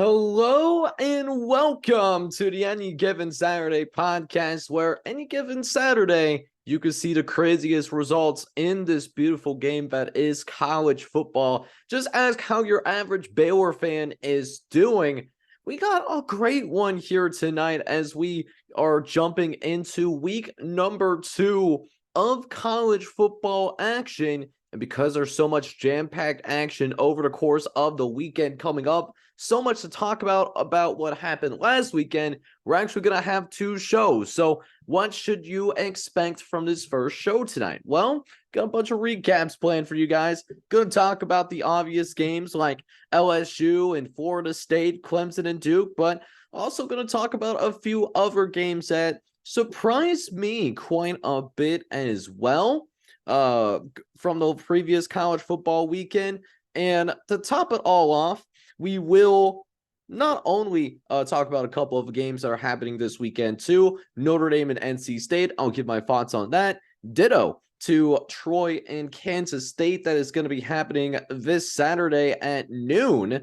Hello and welcome to the Any Given Saturday podcast, where any given Saturday you can see the craziest results in this beautiful game that is college football. Just ask how your average Baylor fan is doing. We got a great one here tonight as we are jumping into week number 2 of college football action. And because there's so much jam-packed action over the course of the weekend coming up, so much to talk about what happened last weekend, we're actually going to have 2 shows. So what should you expect from this first show tonight? Well, got a bunch of recaps planned for you guys. Going to talk about the obvious games like LSU and Florida State, Clemson and Duke, but also going to talk about a few other games that surprised me quite a bit as well from the previous college football weekend. And to top it all off, we will not only talk about a couple of games that are happening this weekend too, Notre Dame and NC State. I'll give my thoughts on that. Ditto to Troy and Kansas State that is going to be happening this Saturday at noon.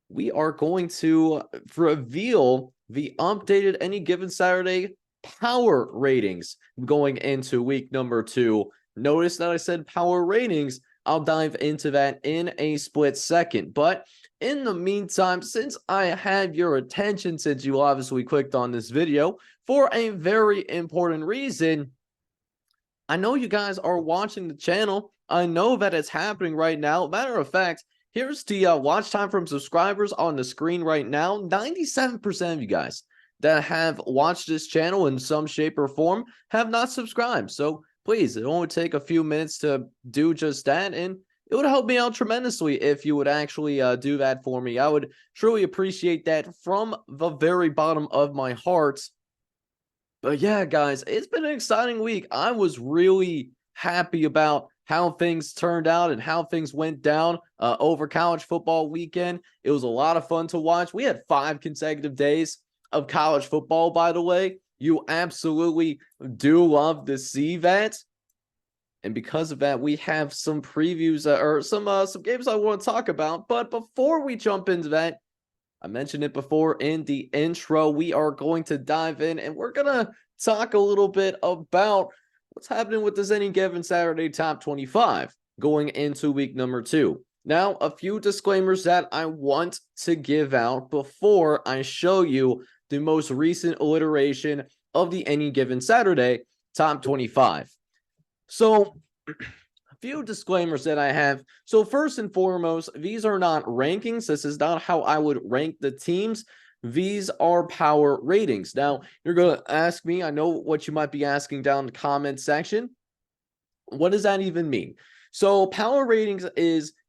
We are going to reveal the updated Any Given Saturday power ratings going into week number 2. Notice that I said power ratings. I'll dive into that in a split second. But in the meantime, since I have your attention, since you obviously clicked on this video for a very important reason, I know you guys are watching the channel. I know that it's happening right now. Matter of fact, here's the watch time from subscribers on the screen right now. 97% of you guys that have watched this channel in some shape or form have not subscribed. So please, it only take a few minutes to do just that, and it would help me out tremendously if you would actually do that for me. I would truly appreciate that from the very bottom of my heart. But yeah, guys, it's been an exciting week. I was really happy about how things turned out and how things went down over college football weekend. It was a lot of fun to watch. We had 5 consecutive days of college football, by the way. You absolutely do love to see that. And because of that, we have some previews or some games I want to talk about. But before we jump into that, I mentioned it before in the intro, we are going to dive in and we're going to talk a little bit about what's happening with this Any Given Saturday Top 25 going into week number 2. Now, a few disclaimers that I want to give out before I show you the most recent iteration of the Any Given Saturday Top 25. So, a few disclaimers that I have. So, first and foremost, these are not rankings. This is not how I would rank the teams. These are power ratings. Now, you're going to ask me, I know what you might be asking down in the comment section. What does that even mean? So, power ratings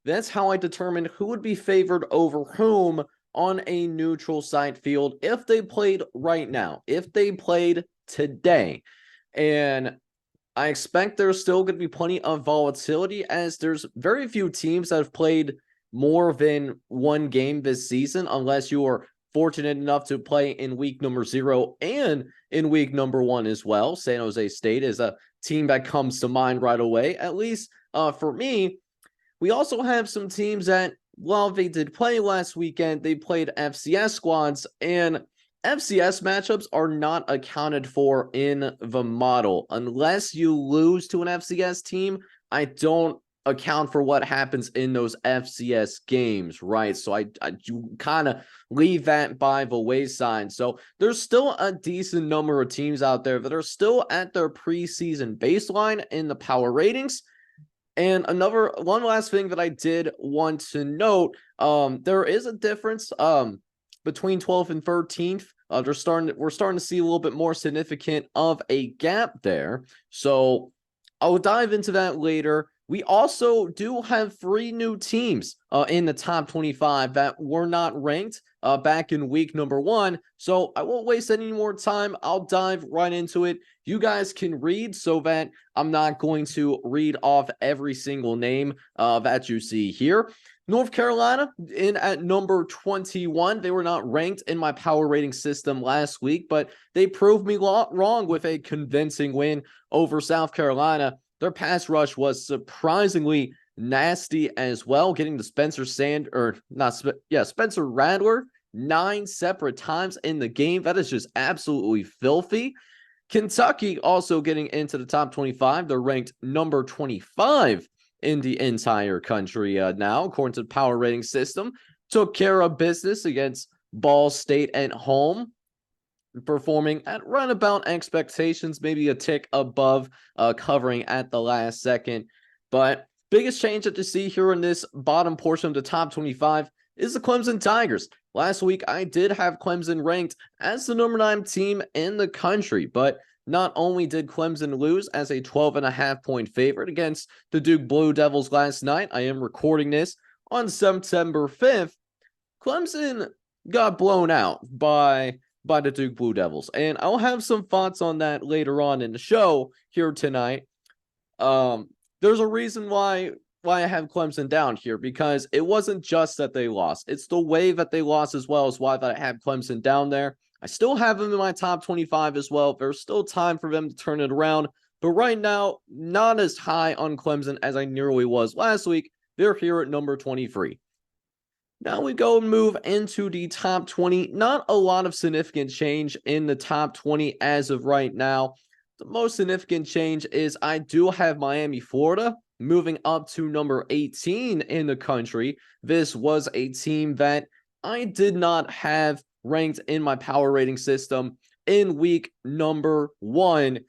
that's how I determine who would be favored over whom on a neutral site field if they played right now, if they played today. And I expect there's still going to be plenty of volatility as there's very few teams that have played more than one game this season, unless you are fortunate enough to play in week number 0 and in week number 1 as well. San Jose State is a team that comes to mind right away, at least for me. We also have some teams that, while they did play last weekend, they played FCS squads, and FCS matchups are not accounted for in the model. Unless you lose to an FCS team, I don't account for what happens in those FCS games, right? So I kind of leave that by the wayside. So there's still a decent number of teams out there that are still at their preseason baseline in the power ratings. And one last thing that I did want to note, there is a difference between 12th and 13th. We're starting to see a little bit more significant of a gap there. So I'll dive into that later. We also do have 3 new teams in the top 25 that were not ranked back in week number 1. So I won't waste any more time. I'll dive right into it. You guys can read so that I'm not going to read off every single name that you see here. North Carolina in at number 21. They were not ranked in my power rating system last week, but they proved me wrong with a convincing win over South Carolina. Their pass rush was surprisingly nasty as well, getting the Spencer Rattler 9 separate times in the game. That is just absolutely filthy. Kentucky also getting into the top 25. They're ranked number 25 in the entire country now, according to the power rating system. Took care of business against Ball State at home, performing at right about expectations, maybe a tick above, covering at the last second. But biggest change that you see here in this bottom portion of the top 25 is the Clemson Tigers. Last week, I did have Clemson ranked as the number 9 team in the country, but not only did Clemson lose as a 12.5-point favorite against the Duke Blue Devils last night, I am recording this on September 5th, Clemson got blown out by the Duke Blue Devils. And I'll have some thoughts on that later on in the show here tonight. There's a reason why I have Clemson down here, because it wasn't just that they lost. It's the way that they lost as well as why that I have Clemson down there. I still have them in my top 25 as well. There's still time for them to turn it around. But right now, not as high on Clemson as I nearly was last week. They're here at number 23. Now we go and move into the top 20. Not a lot of significant change in the top 20 as of right now. The most significant change is I do have Miami, Florida, moving up to number 18 in the country. This was a team that I did not have ranked in my power rating system in week number 1.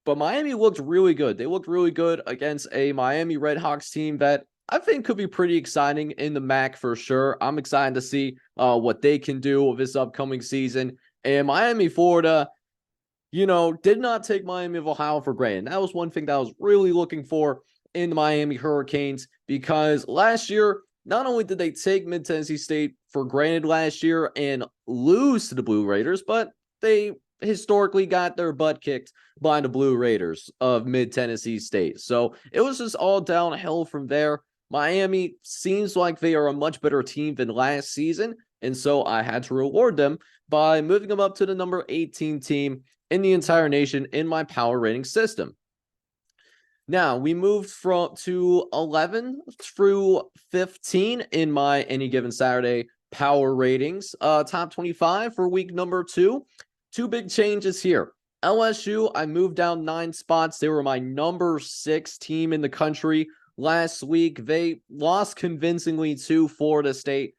But Miami looked really good. They looked really good against a Miami Redhawks team that I think could be pretty exciting in the MAC for sure. I'm excited to see what they can do this upcoming season. And Miami, Florida, did not take Miami of Ohio for granted. That was one thing that I was really looking for in the Miami Hurricanes, because last year, not only did they take Mid-Tennessee State for granted last year and lose to the Blue Raiders, but they historically got their butt kicked by the Blue Raiders of Mid-Tennessee State. So it was just all downhill from there. Miami seems like they are a much better team than last season, and so I had to reward them by moving them up to the number 18 team in the entire nation in my power rating system. Now, we moved to 11 through 15 in my Any Given Saturday power ratings. Top 25 for week number 2. 2 big changes here. LSU, I moved down 9 spots. They were my number 6 team in the country. Last week, they lost convincingly to Florida State.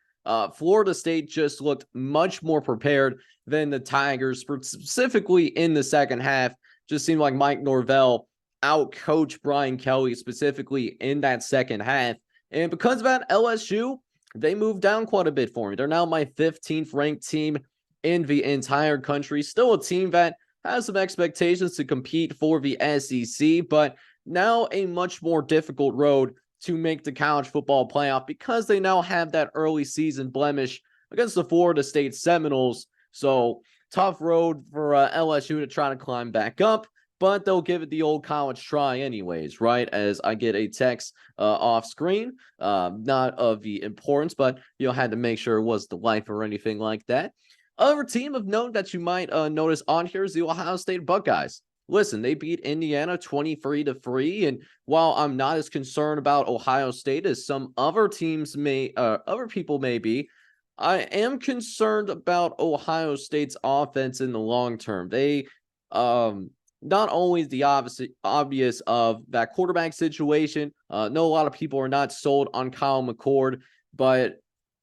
Florida State just looked much more prepared than the Tigers, specifically in the second half. Just seemed like Mike Norvell outcoached Brian Kelly specifically in that second half. And because of that, LSU, they moved down quite a bit for me. They're now my 15th ranked team in the entire country. Still a team that has some expectations to compete for the SEC, but now a much more difficult road to make the college football playoff because they now have that early season blemish against the Florida State Seminoles. So tough road for LSU to try to climb back up, but they'll give it the old college try anyways, right? As I get a text off screen, not of the importance, but had to make sure it was the life or anything like that. Other team of note that you might notice on here is the Ohio State Buckeyes. Listen, they beat Indiana 23-3, and while I'm not as concerned about Ohio State as some other teams other people may be, I am concerned about Ohio State's offense in the long term. They, not only the obvious of that quarterback situation, know a lot of people are not sold on Kyle McCord, but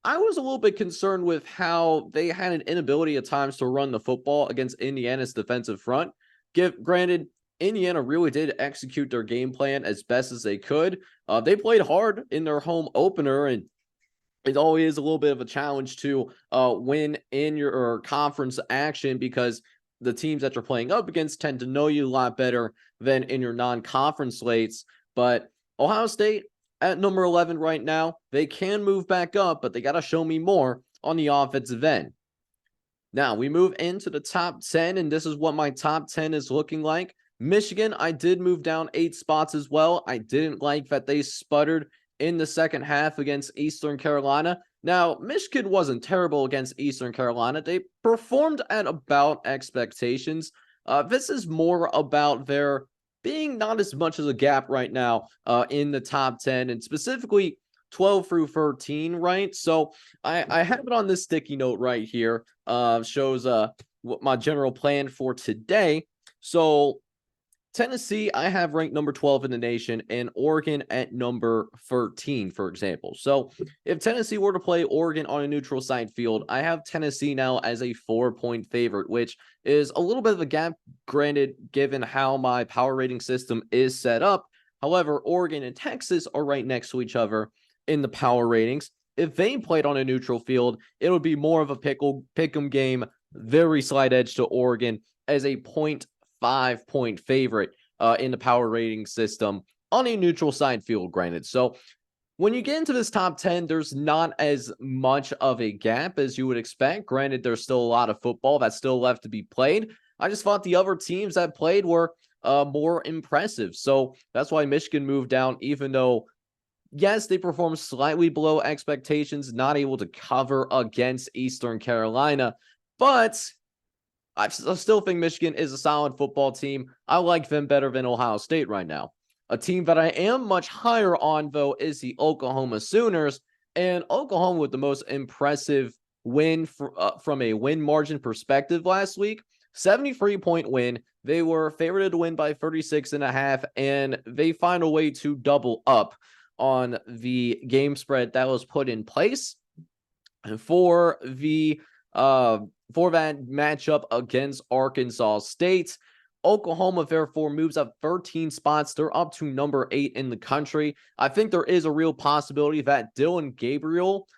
I was a little bit concerned with how they had an inability at times to run the football against Indiana's defensive front. Granted, Indiana really did execute their game plan as best as they could. They played hard in their home opener, and it always is a little bit of a challenge to win in your conference action because the teams that you're playing up against tend to know you a lot better than in your non-conference slates. But Ohio State at number 11 right now, they can move back up, but they got to show me more on the offensive end. Now, we move into the top 10, and this is what my top 10 is looking like. Michigan, I did move down 8 spots as well. I didn't like that they sputtered in the second half against Eastern Carolina. Now, Michigan wasn't terrible against Eastern Carolina. They performed at about expectations. This is more about there being not as much as a gap right now in the top 10, and specifically 12 through 13, right? So I have it on this sticky note right here. Shows what my general plan for today. So Tennessee, I have ranked number 12 in the nation, and Oregon at number 13, for example. So if Tennessee were to play Oregon on a neutral site field, I have Tennessee now as a 4-point favorite, which is a little bit of a gap, granted, given how my power rating system is set up. However, Oregon and Texas are right next to each other in the power ratings. If they played on a neutral field, it would be more of a pick'em game, very slight edge to Oregon as a 0.5-point favorite in the power rating system on a neutral side field, granted. So when you get into this top 10, there's not as much of a gap as you would expect. Granted, there's still a lot of football that's still left to be played. I just thought the other teams that played were more impressive. So that's why Michigan moved down, even though, yes, they performed slightly below expectations, not able to cover against Eastern Carolina. But I still think Michigan is a solid football team. I like them better than Ohio State right now. A team that I am much higher on, though, is the Oklahoma Sooners. And Oklahoma with the most impressive win from a win margin perspective last week. 73-point win. They were favored to win by 36.5, and they find a way to double up on the game spread that was put in place for that matchup against Arkansas State. Oklahoma, therefore, moves up 13 spots. They're up to number 8 in the country. I think there is a real possibility that Dylan Gabriel,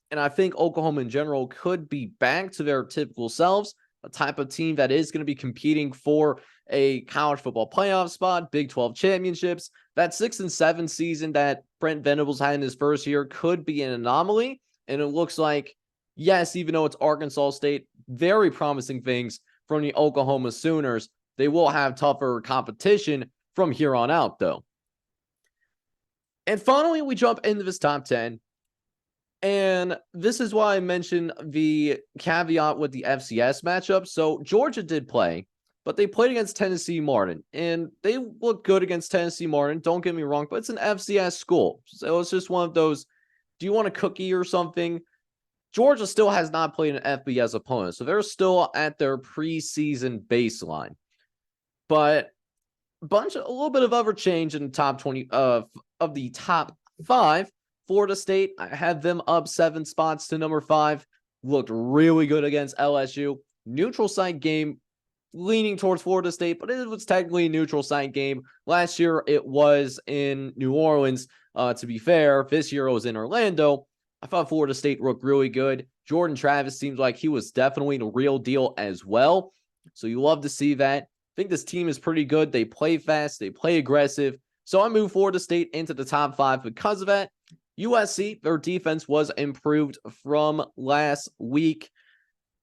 and I think Oklahoma in general, could be back to their typical selves, a type of team that is going to be competing for a college football playoff spot, Big 12 championships. That 6-7 season that Brent Venables had in his first year could be an anomaly, and it looks like, yes, even though it's Arkansas State, very promising things from the Oklahoma Sooners. They will have tougher competition from here on out, though. And finally, we jump into this top 10. And this is why I mentioned the caveat with the FCS matchup. So Georgia did play, but they played against Tennessee Martin. And they look good against Tennessee Martin. Don't get me wrong, but it's an FCS school. So it's just one of those, do you want a cookie or something? Georgia still has not played an FBS opponent, so they're still at their preseason baseline. But a little bit of other change in the top 20 of the top 5. Florida State, I had them up 7 spots to number 5. Looked really good against LSU. Neutral site game, leaning towards Florida State, but it was technically a neutral site game. Last year, it was in New Orleans. To be fair, this year it was in Orlando. I thought Florida State looked really good. Jordan Travis seems like he was definitely the real deal as well. So you love to see that. I think this team is pretty good. They play fast. They play aggressive. So I moved Florida State into the top 5 because of that. USC, their defense was improved from last week,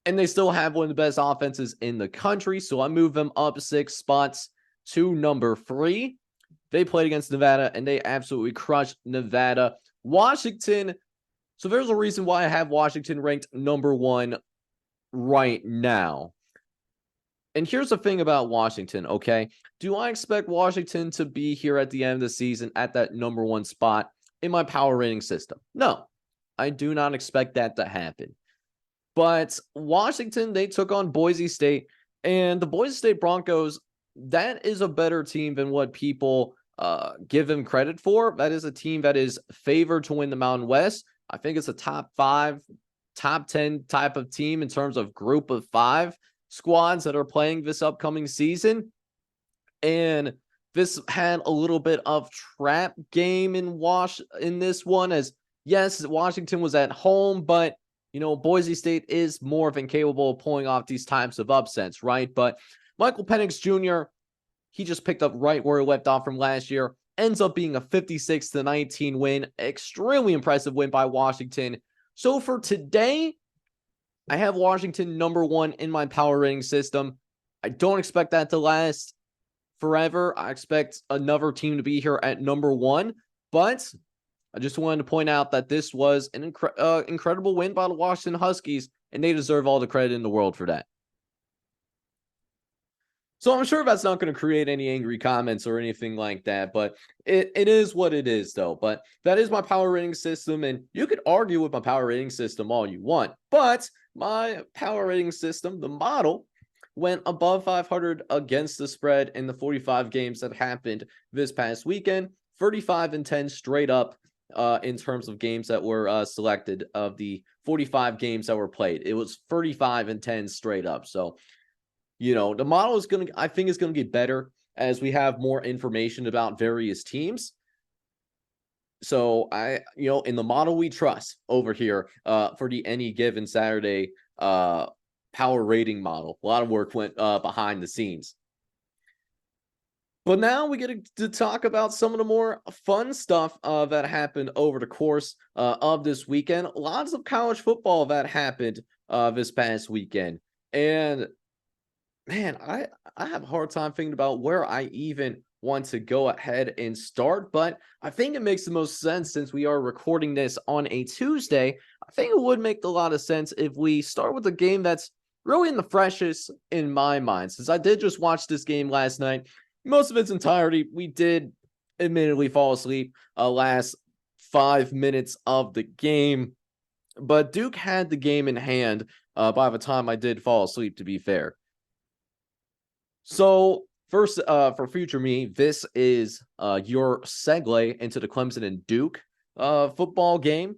and they still have one of the best offenses in the country. So I moved them up 6 spots to number 3. They played against Nevada, and they absolutely crushed Nevada. Washington, so there's a reason why I have Washington ranked number 1 right now. And here's the thing about Washington, okay? Do I expect Washington to be here at the end of the season at that number 1 spot in my power rating system? No, I do not expect that to happen. But Washington, they took on Boise State, and the Boise State Broncos, that is a better team than what people give them credit for. That is a team that is favored to win the Mountain West. I think it's a top 5, top 10 type of team in terms of group of 5 squads that are playing this upcoming season. And this had a little bit of trap game in this one, as yes, Washington was at home, but Boise State is more than capable of pulling off these types of upsets, right? But Michael Penix Jr., he just picked up right where he left off from last year. Ends up being a 56-19 win. Extremely impressive win by Washington. So for today, I have Washington number 1 in my power rating system. I don't expect that to last forever. I expect another team to be here at number 1. But I just wanted to point out that this was an incredible win by the Washington Huskies, and they deserve all the credit in the world for that. So I'm sure that's not going to create any angry comments or anything like that, but it is what it is, though. But that is my power rating system, and you could argue with my power rating system all you want, but my power rating system, the model, went above 500 against the spread in the 45 games that happened this past weekend, 35-10 straight up in terms of games that were selected of the 45 games that were played. It was 35-10 straight up. So the model is I think is going to get better as we have more information about various teams. So in the model we trust over here for the Any Given Saturday power rating model. A lot of work went behind the scenes. But now we get to talk about some of the more fun stuff that happened over the course of this weekend. Lots of college football that happened this past weekend. And man, I have a hard time thinking about where I even want to go ahead and start, but I think it makes the most sense since we are recording this on a Tuesday. I think it would make a lot of sense if we start with a game that's really in the freshest in my mind, since I did just watch this game last night. Most of its entirety, we did admittedly fall asleep last 5 minutes of the game, but Duke had the game in hand by the time I did fall asleep, to be fair. So first, for future me, this is your segue into the Clemson and Duke football game.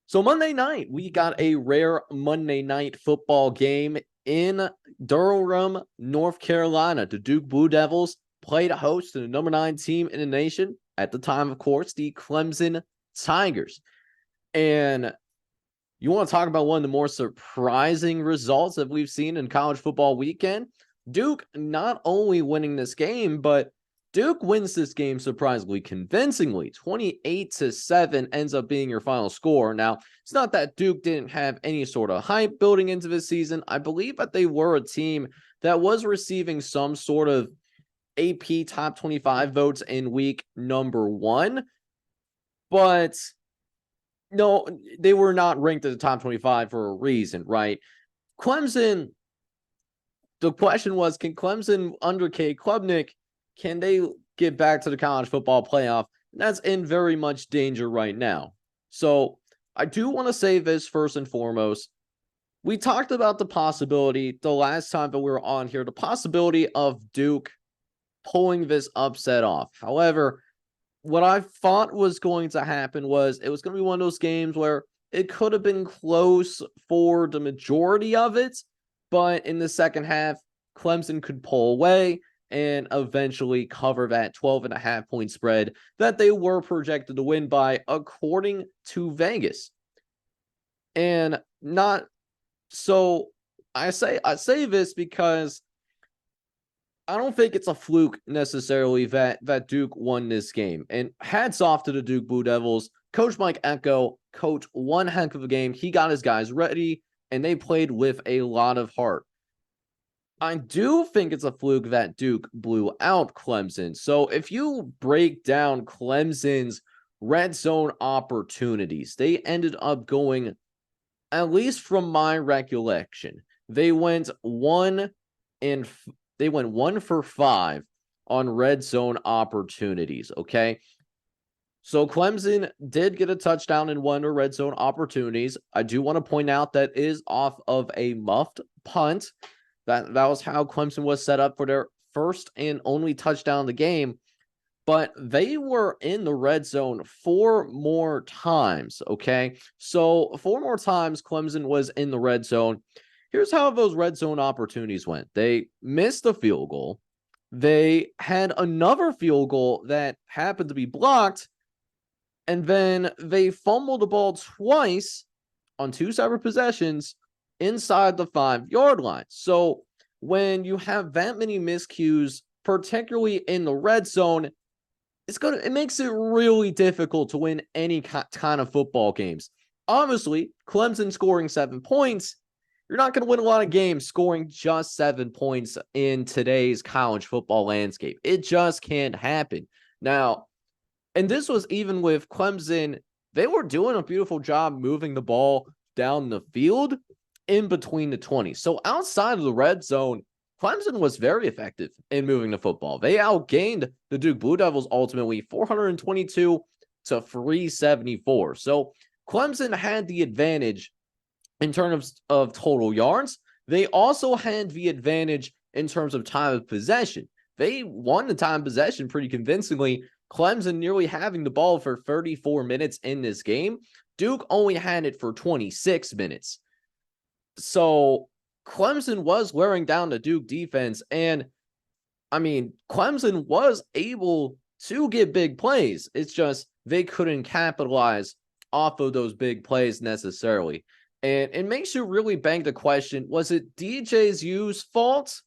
So Monday night, we got a rare Monday night football game in Durham, North Carolina. The Duke Blue Devils played host to the number 9 team in the nation at the time, of course, the Clemson Tigers. And you want to talk about one of the more surprising results that we've seen in college football weekend? Duke not only winning this game, but Duke wins this game surprisingly convincingly. 28-7 ends up being your final score. Now, it's not that Duke didn't have any sort of hype building into this season. I believe that they were a team that was receiving some sort of AP top 25 votes in week number 1. But no, they were not ranked at the top 25 for a reason, right? Clemson, the question was, can Clemson under K. Klubnik, can they get back to the college football playoff? And that's in very much danger right now. So I do want to say this first and foremost. We talked about the possibility the last time that we were on here, the possibility of Duke pulling this upset off. However, what I thought was going to happen was it was going to be one of those games where it could have been close for the majority of it, but in the second half, Clemson could pull away and eventually cover that 12.5 point spread that they were projected to win by, according to Vegas. And not so I say this because I don't think it's a fluke necessarily that Duke won this game. And hats off to the Duke Blue Devils. Coach Mike Echo coached one heck of a game. He got his guys ready, and they played with a lot of heart. I do think it's a fluke that Duke blew out Clemson. So if you break down Clemson's red zone opportunities, they ended up going, at least from my recollection, they went 1 for 5 on red zone opportunities, okay? So Clemson did get a touchdown in 1 of red zone opportunities. I do want to point out that is off of a muffed punt. That was how Clemson was set up for their first and only touchdown of the game. But they were in the red zone 4 more times, okay? So 4 more times Clemson was in the red zone. Here's how those red zone opportunities went. They missed a field goal. They had another field goal that happened to be blocked. And then they fumbled the ball twice on 2 separate possessions inside the 5-yard line. So when you have that many miscues, particularly in the red zone, it makes it really difficult to win any kind of football games. Obviously, Clemson scoring 7 points, you're not going to win a lot of games scoring just 7 points in today's college football landscape. It just can't happen. Now, and this was even with Clemson, they were doing a beautiful job moving the ball down the field in between the 20s. So outside of the red zone, Clemson was very effective in moving the football. They outgained the Duke Blue Devils ultimately 422 to 374. So Clemson had the advantage in terms of total yards. They also had the advantage in terms of time of possession. They won the time of possession pretty convincingly. Clemson nearly having the ball for 34 minutes in this game. Duke only had it for 26 minutes. So Clemson was wearing down the Duke defense. And I mean, Clemson was able to get big plays. It's just they couldn't capitalize off of those big plays necessarily. And it makes you really bang the question, was it DJU's fault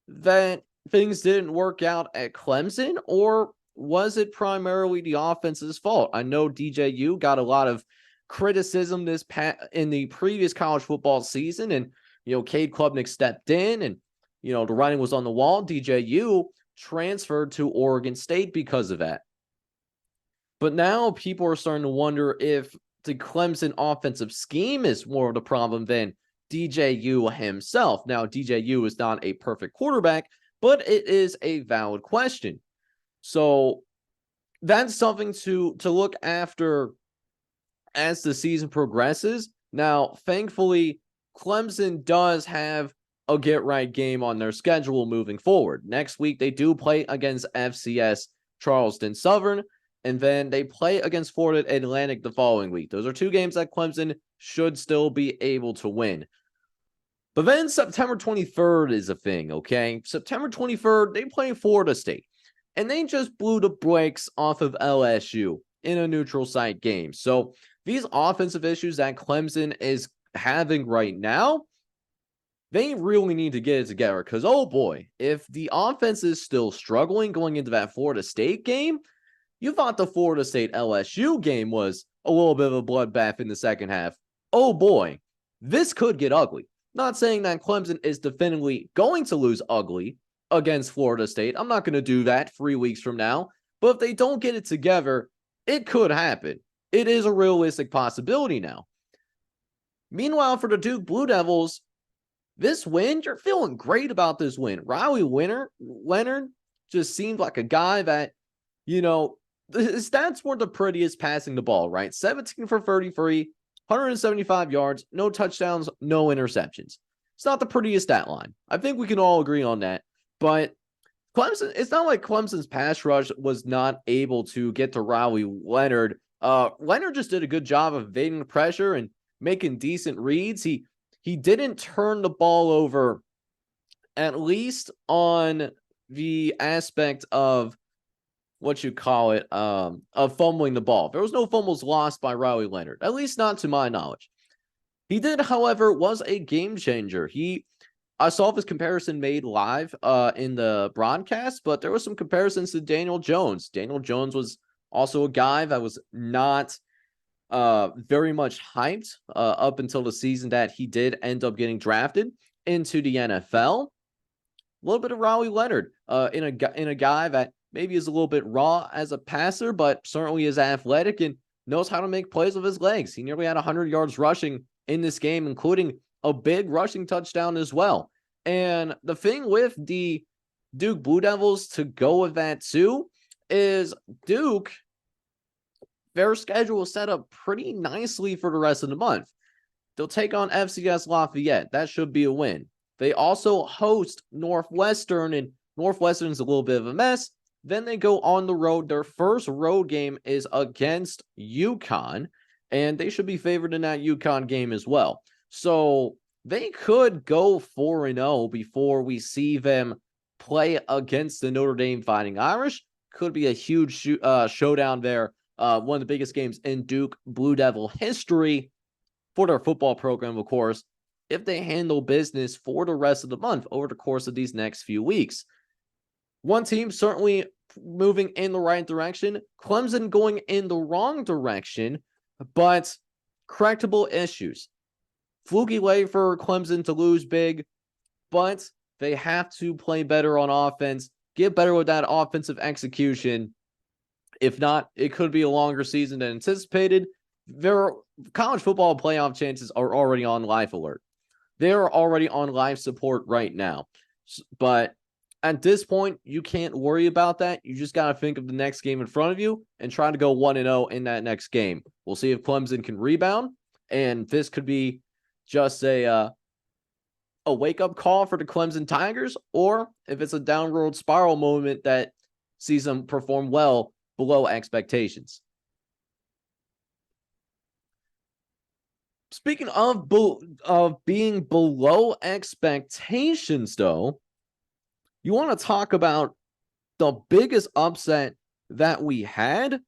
that things didn't work out at Clemson, or was it primarily the offense's fault? I know DJU got a lot of criticism in the previous college football season, and Cade Klubnik stepped in, and the writing was on the wall. DJU transferred to Oregon State because of that. But now people are starting to wonder if the Clemson offensive scheme is more of the problem than DJU himself. Now, DJU is not a perfect quarterback, but it is a valid question. So that's something to look after as the season progresses. Now, thankfully, Clemson does have a get-right game on their schedule moving forward. Next week, they do play against FCS Charleston Southern, and then they play against Florida Atlantic the following week. Those are two games that Clemson should still be able to win. But then September 23rd is a thing, okay? September 23rd, they play Florida State, and they just blew the brakes off of LSU in a neutral site game. So these offensive issues that Clemson is having right now, they really need to get it together, because, oh boy, if the offense is still struggling going into that Florida State game, you thought the Florida State LSU game was a little bit of a bloodbath in the second half. Oh boy, this could get ugly. Not saying that Clemson is definitively going to lose ugly against Florida State. I'm not going to do that 3 weeks from now. But if they don't get it together, it could happen. It is a realistic possibility now. Meanwhile, for the Duke Blue Devils, this win, you're feeling great about this win. Riley Leonard just seemed like a guy that, his stats weren't the prettiest passing the ball, right? 17 for 33, 175 yards, no touchdowns, no interceptions. It's not the prettiest stat line. I think we can all agree on that. But Clemson, it's not like Clemson's pass rush was not able to get to Riley Leonard. Leonard just did a good job of evading the pressure and making decent reads. He didn't turn the ball over, at least on the aspect of of fumbling the ball. There was no fumbles lost by Riley Leonard, at least not to my knowledge. He did, however, was a game changer. I saw his comparison made live in the broadcast, but there was some comparisons to Daniel Jones. Daniel Jones was also a guy that was not very much hyped up until the season that he did end up getting drafted into the NFL. A little bit of Riley Leonard in a guy that maybe is a little bit raw as a passer, but certainly is athletic and knows how to make plays with his legs. He nearly had 100 yards rushing in this game, including a big rushing touchdown as well. And the thing with the Duke Blue Devils, to go with that too, is Duke, their schedule is set up pretty nicely for the rest of the month. They'll take on FCS Lafayette. That should be a win. They also host Northwestern, and Northwestern's a little bit of a mess. Then they go on the road. Their first road game is against UConn, and they should be favored in that UConn game as well. So they could go 4-0 before we see them play against the Notre Dame Fighting Irish. Could be a huge showdown there. One of the biggest games in Duke Blue Devil history for their football program, of course, if they handle business for the rest of the month over the course of these next few weeks. One team certainly moving in the right direction. Clemson going in the wrong direction, but correctable issues. Fluky way for Clemson to lose big, but they have to play better on offense, get better with that offensive execution. If not, it could be a longer season than anticipated. Their college football playoff chances are already on life alert. They're already on life support right now. But at this point, you can't worry about that. You just got to think of the next game in front of you and try to go 1-0 in that next game. We'll see if Clemson can rebound, and this could be just a wake-up call for the Clemson Tigers, or if it's a downward spiral moment that sees them perform well below expectations. Speaking of being below expectations, though, you want to talk about the biggest upset that we had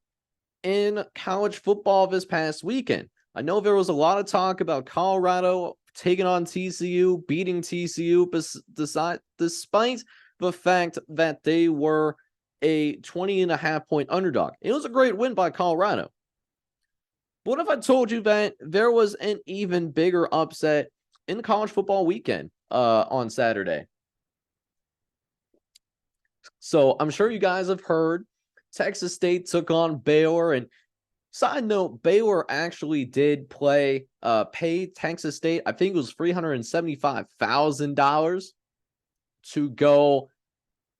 in college football this past weekend. I know there was a lot of talk about Colorado taking on TCU, beating TCU, despite the fact that they were a 20.5-point underdog. It was a great win by Colorado. What if I told you that there was an even bigger upset in the college football weekend on Saturday? So I'm sure you guys have heard Texas State took on Baylor. And side note, Baylor actually did pay Texas State, I think it was $375,000 to go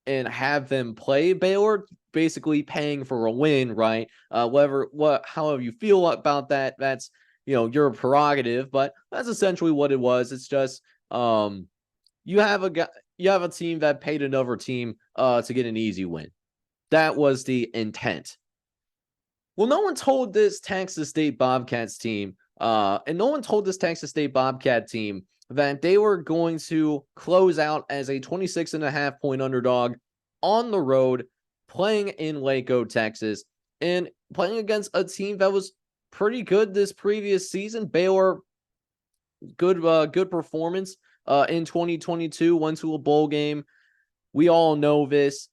and have them play Baylor, basically paying for a win, right? However you feel about that, that's, your prerogative, but that's essentially what it was. It's just you have a team that paid another team to get an easy win. That was the intent. Well, no one told this Texas State Bobcats team, that they were going to close out as a 26.5-point underdog on the road, playing in Waco, Texas, and playing against a team that was pretty good this previous season. Baylor, good performance in 2022, went to a bowl game. We all know this,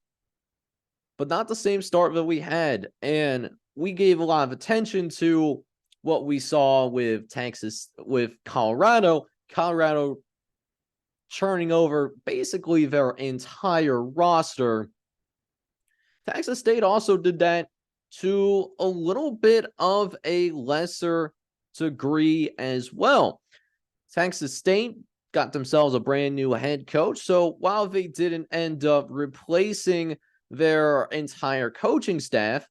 but not the same start that we had. And we gave a lot of attention to what we saw with Colorado churning over basically their entire roster. Texas State also did that to a little bit of a lesser degree as well. Texas State got themselves a brand new head coach. So while they didn't end up replacing their entire coaching staff,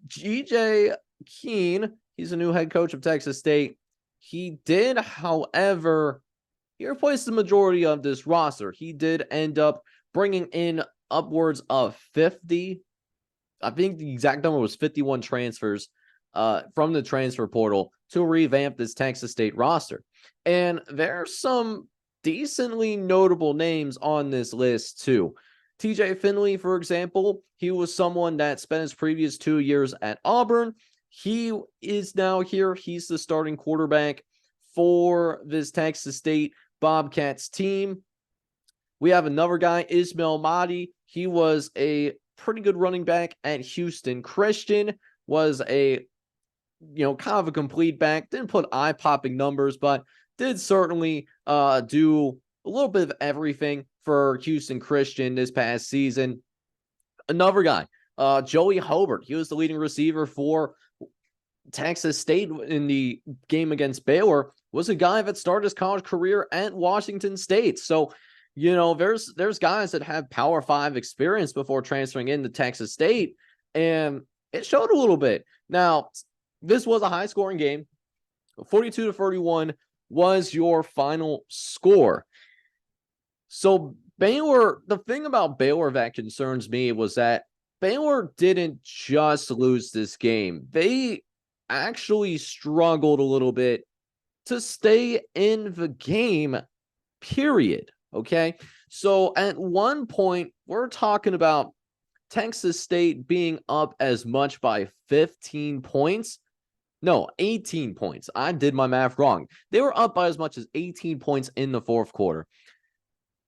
G.J. Keene, he's a new head coach of Texas State. He did, however, he replaced the majority of this roster. He did end up bringing in upwards of 50, I think the exact number was 51 transfers from the transfer portal to revamp this Texas State roster. And there are some decently notable names on this list too. TJ Finley, for example, he was someone that spent his previous 2 years at Auburn. He is now here. He's the starting quarterback for this Texas State Bobcats team. We have another guy, Ismail Mahdi. He was a pretty good running back at Houston Christian, was a, kind of a complete back. Didn't put eye-popping numbers, but did certainly do a little bit of everything for Houston Christian this past season. Another guy, Joey Hobart. He was the leading receiver for Texas State in the game against Baylor, was a guy that started his college career at Washington State. So, there's guys that have Power 5 experience before transferring into Texas State, and it showed a little bit. Now, this was a high-scoring game. 42-31 was your final score. So Baylor, the thing about Baylor that concerns me was that Baylor didn't just lose this game. They actually struggled a little bit to stay in the game, period. Okay? So at one point, we're talking about Texas State being up as much by 15 points. No, 18 points. I did my math wrong. They were up by as much as 18 points in the fourth quarter.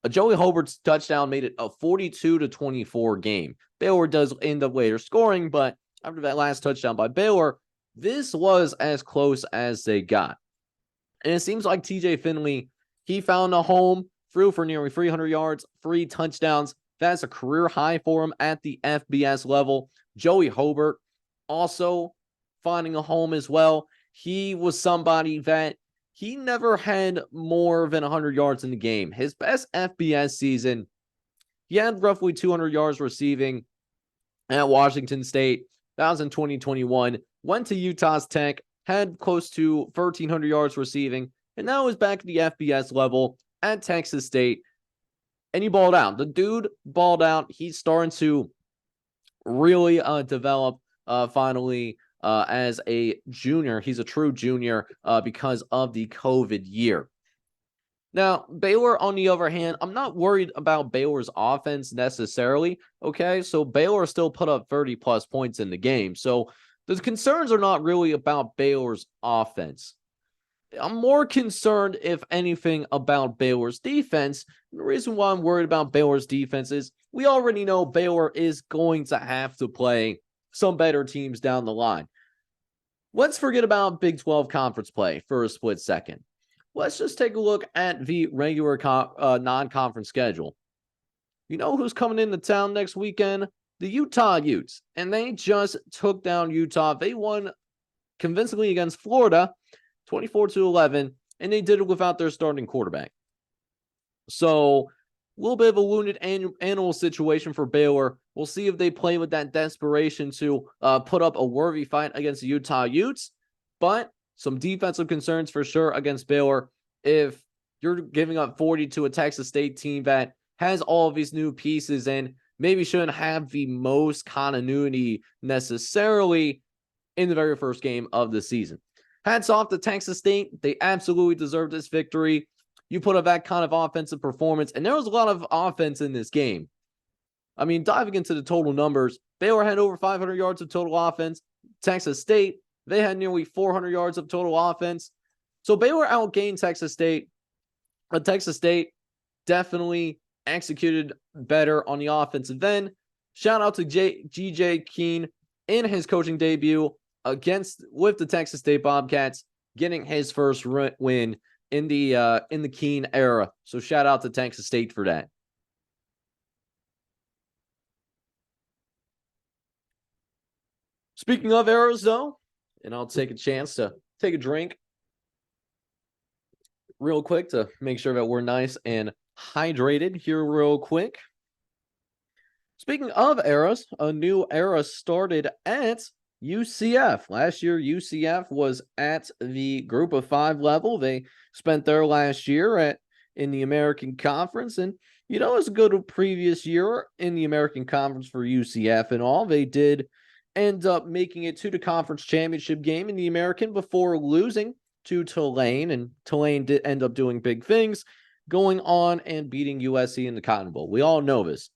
Joey Hobart's touchdown made it a 42-24 game. Baylor does end up later scoring, but after that last touchdown by Baylor, this was as close as they got. And it seems like TJ Finley, he found a home, threw for nearly 300 yards, 3 touchdowns. That's a career high for him at the FBS level. Joey Hobart also finding a home as well. He was somebody that he never had more than 100 yards in the game. His best FBS season, he had roughly 200 yards receiving at Washington State. That was in 2021. Went to Utah's Tech, had close to 1,300 yards receiving, and now is back at the FBS level at Texas State. And he balled out. The dude balled out. He's starting to really develop finally as a junior. He's a true junior because of the COVID year. Now, Baylor, on the other hand, I'm not worried about Baylor's offense necessarily, okay? So Baylor still put up 30-plus points in the game. So the concerns are not really about Baylor's offense. I'm more concerned, if anything, about Baylor's defense. The reason why I'm worried about Baylor's defense is we already know Baylor is going to have to play some better teams down the line. Let's forget about Big 12 conference play for a split second. Let's just take a look at the regular non-conference schedule. You know who's coming into town next weekend? The Utah Utes. And they just took down Utah. They won convincingly against Florida, 24-11, and they did it without their starting quarterback. So, a little bit of a wounded animal situation for Baylor. We'll see if they play with that desperation to put up a worthy fight against the Utah Utes. But some defensive concerns for sure against Baylor. If you're giving up 40 to a Texas State team that has all of these new pieces and maybe shouldn't have the most continuity necessarily in the very first game of the season. Hats off to Texas State. They absolutely deserve this victory. You put up that kind of offensive performance, and there was a lot of offense in this game. I mean, diving into the total numbers, Baylor had over 500 yards of total offense. Texas State, they had nearly 400 yards of total offense. So Baylor outgained Texas State. But Texas State definitely executed better on the offensive end. Shout out to G.J. Keen in his coaching debut with the Texas State Bobcats, getting his first win in the Keen era. So shout out to Texas State for that. Speaking of eras, though, and I'll take a chance to take a drink real quick to make sure that we're nice and hydrated here real quick. Speaking of eras, a new era started at UCF. Last year, UCF was at the Group of 5 level. They spent their last year in the American Conference, and it was a good previous year in the American Conference for UCF and all. They did end up making it to the conference championship game in the American before losing to Tulane, and Tulane did end up doing big things, going on and beating USC in the Cotton Bowl. We all know this.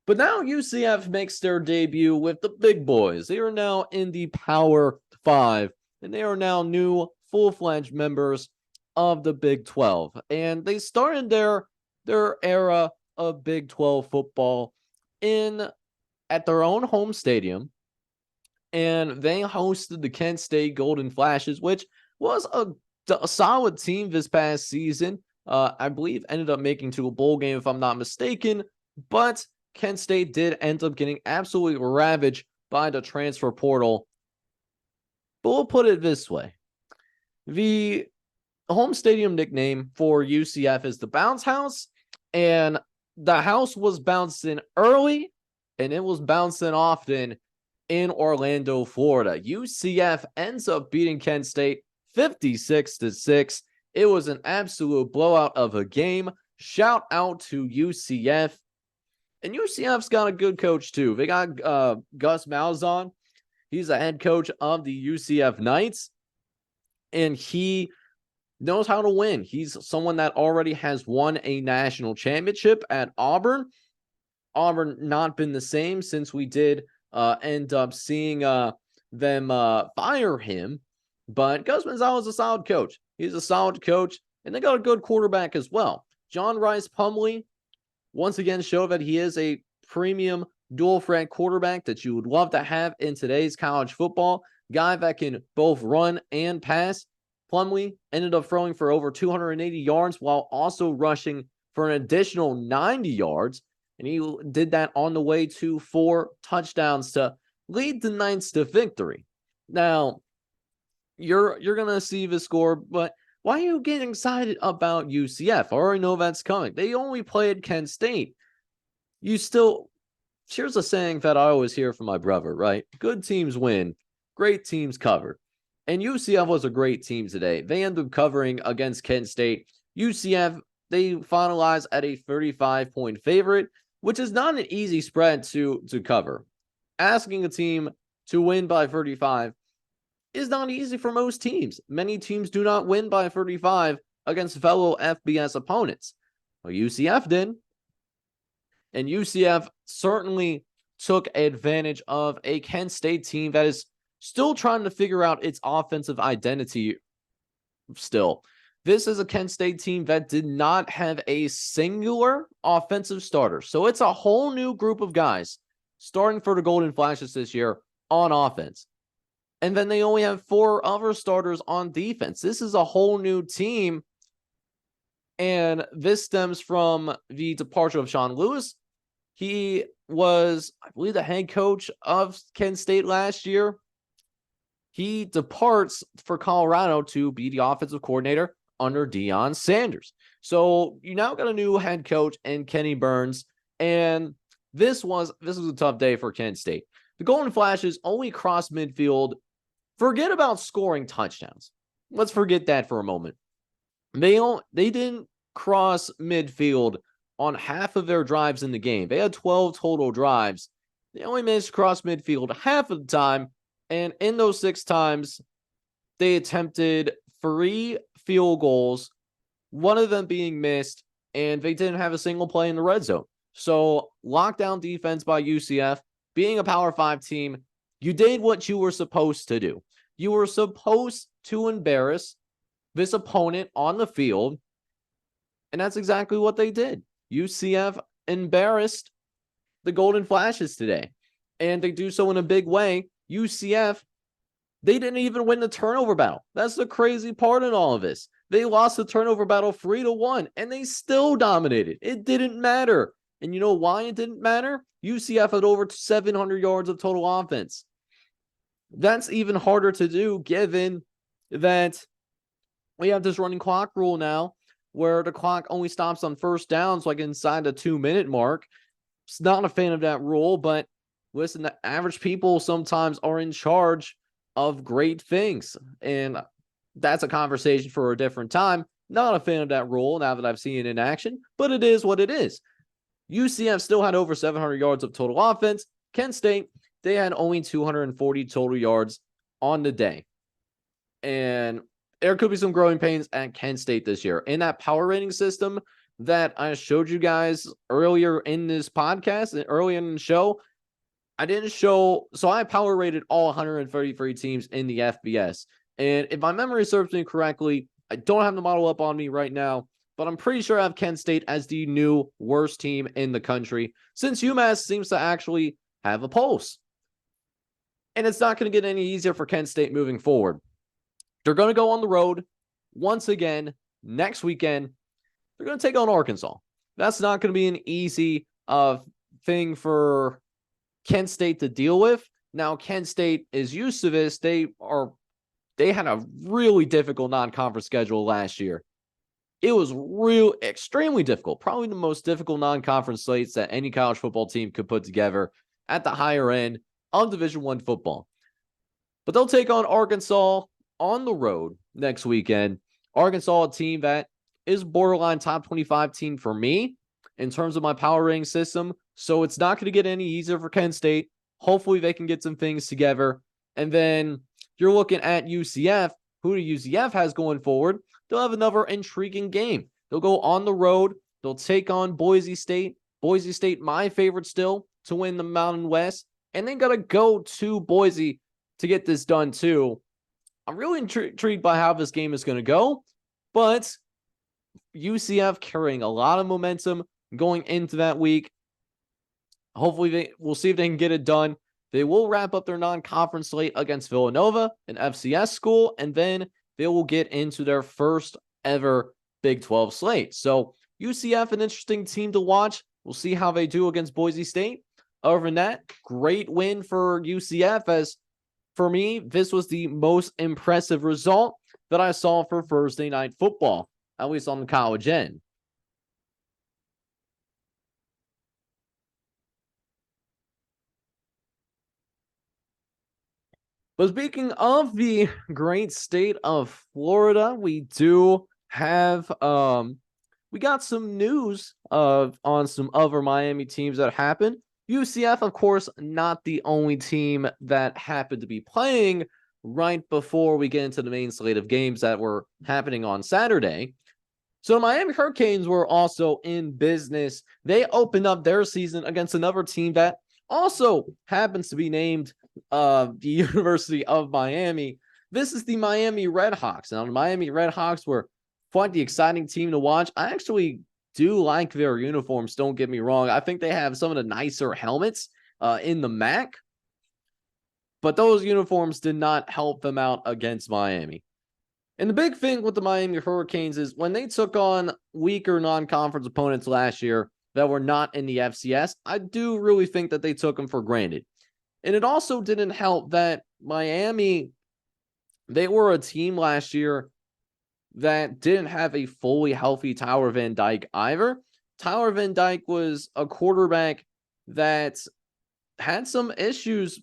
But now UCF makes their debut with the big boys. They are now in the Power 5, and they are now new full-fledged members of the Big 12. And they started their era of Big 12 football at their own home stadium, and they hosted the Kent State Golden Flashes, which was a solid team this past season. I believe ended up making to a bowl game, if I'm not mistaken, but Kent State did end up getting absolutely ravaged by the transfer portal. But we'll put it this way. The home stadium nickname for UCF is the Bounce House, and the house was bouncing early, and it was bouncing often in Orlando, Florida. UCF ends up beating Kent State 56-6. It was an absolute blowout of a game. Shout out to UCF. And UCF's got a good coach, too. They got Gus Malzahn. He's the head coach of the UCF Knights, and he knows how to win. He's someone that already has won a national championship at Auburn. Auburn not been the same since we did end up seeing them fire him. But Gus Malzahn is a solid coach. He's a solid coach, and they got a good quarterback as well. John Rice Plumlee once again showed that he is a premium dual threat quarterback that you would love to have in today's college football. Guy that can both run and pass. Plumlee ended up throwing for over 280 yards while also rushing for an additional 90 yards. And he did that on the way to 4 touchdowns to lead the Knights to victory. Now, you're going to see the score, but Why are you getting excited about UCF? I already know that's coming. They only played Kent State. Here's a saying that I always hear from my brother, right? Good teams win, great teams cover. And UCF was a great team today. They ended up covering against Kent State. UCF, they finalized at a 35-point favorite, which is not an easy spread to cover. Asking a team to win by 35 is not easy for most teams. Many teams do not win by 35 against fellow FBS opponents. Well, UCF did. And UCF certainly took advantage of a Kent State team that is still trying to figure out its offensive identity still. This is a Kent State team that did not have a singular offensive starter. So it's a whole new group of guys starting for the Golden Flashes this year on offense. And then they only have 4 other starters on defense. This is a whole new team. And this stems from the departure of Sean Lewis. He was, I believe, the head coach of Kent State last year. He departs for Colorado to be the offensive coordinator under Deion Sanders. So you now got a new head coach in Kenny Burns. And this was a tough day for Kent State. The Golden Flashes only crossed midfield. Forget about scoring touchdowns. Let's forget that for a moment. They didn't cross midfield on half of their drives in the game. They had 12 total drives. They only managed to cross midfield half of the time. And in those 6 times, they attempted 3 field goals, one of them being missed, and they didn't have a single play in the red zone. So lockdown defense by UCF, being a Power 5 team, you did what you were supposed to do. You were supposed to embarrass this opponent on the field, and that's exactly what they did. UCF embarrassed the Golden Flashes today, and they do so in a big way. UCF, they didn't even win the turnover battle. That's the crazy part in all of this. They lost the turnover battle 3-1, and they still dominated. It didn't matter. And you know why it didn't matter? UCF had over 700 yards of total offense. That's even harder to do given that we have this running clock rule now where the clock only stops on first downs, like inside the 2-minute mark. It's not a fan of that rule, but listen, the average people sometimes are in charge of great things. And that's a conversation for a different time. Not a fan of that rule now that I've seen it in action, but it is what it is. UCF still had over 700 yards of total offense. Kent State, they had only 240 total yards on the day. And there could be some growing pains at Kent State this year. In that power rating system that I showed you guys earlier in this podcast and earlier in the show, I didn't show, so I power rated all 133 teams in the FBS. And if my memory serves me correctly, I don't have the model up on me right now, but I'm pretty sure I have Kent State as the new worst team in the country, since UMass seems to actually have a pulse. And it's not going to get any easier for Kent State moving forward. They're going to go on the road once again next weekend. They're going to take on Arkansas. That's not going to be an easy thing for Kent State to deal with. Now, Kent State is used to this. They had a really difficult non-conference schedule last year. It was extremely difficult. Probably the most difficult non-conference slates that any college football team could put together at the higher end of Division I football. But they'll take on Arkansas on the road next weekend. Arkansas, a team that is borderline top 25 team for me in terms of my power rating system. So it's not going to get any easier for Kent State. Hopefully they can get some things together. And then you're looking at UCF. Who the UCF has going forward? They'll have another intriguing game. They'll go on the road. They'll take on Boise State. Boise State, my favorite still to win the Mountain West. And they got to go to Boise to get this done too. I'm really intrigued by how this game is going to go. But UCF carrying a lot of momentum going into that week. Hopefully we'll see if they can get it done. They will wrap up their non-conference slate against Villanova, an FCS school, and then they will get into their first ever Big 12 slate. So UCF, an interesting team to watch. We'll see how they do against Boise State. Other than that, great win for UCF, as for me, this was the most impressive result. that I saw for Thursday night football, at least on the college end. But speaking of the great state of Florida, we do have we got some news on some other Miami teams that happened. UCF, of course, not the only team that happened to be playing right before we get into the main slate of games that were happening on Saturday. So the Miami Hurricanes were also in business. They opened up their season against another team that also happens to be named the University of Miami. This is the Miami Redhawks. Now, the Miami Redhawks were quite the exciting team to watch. I actually do like their uniforms, don't get me wrong. I think they have some of the nicer helmets in the MAC, but those uniforms did not help them out against Miami. And the big thing with the Miami Hurricanes is when they took on weaker non-conference opponents last year that were not in the FCS, I do really think that they took them for granted. And it also didn't help that Miami, they were a team last year that didn't have a fully healthy Tyler Van Dyke either. Tyler Van Dyke was a quarterback that had some issues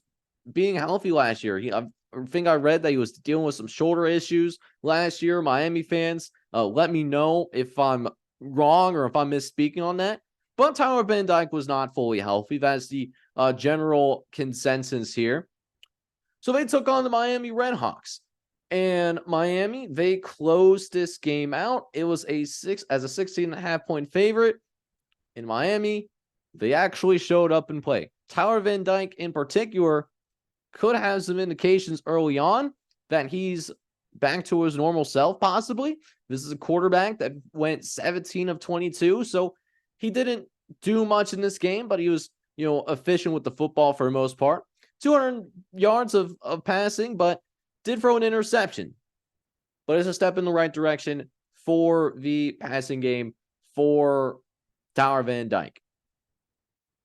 being healthy last year. I think I read that he was dealing with some shoulder issues last year. Miami fans, let me know if I'm wrong or if I'm misspeaking on that. But Tyler Van Dyke was not fully healthy. That's the general consensus here. So they took on the Miami Redhawks. And Miami, they closed this game out. It was a 16.5 point favorite. In Miami, they actually showed up and played. Tyler Van Dyke in particular could have some indications early on that he's back to his normal self, possibly. This is a quarterback that went 17 of 22, so he didn't do much in this game, but he was, efficient with the football for the most part. 200 yards of passing, but did throw an interception. But it's a step in the right direction for the passing game for Tyler Van Dyke.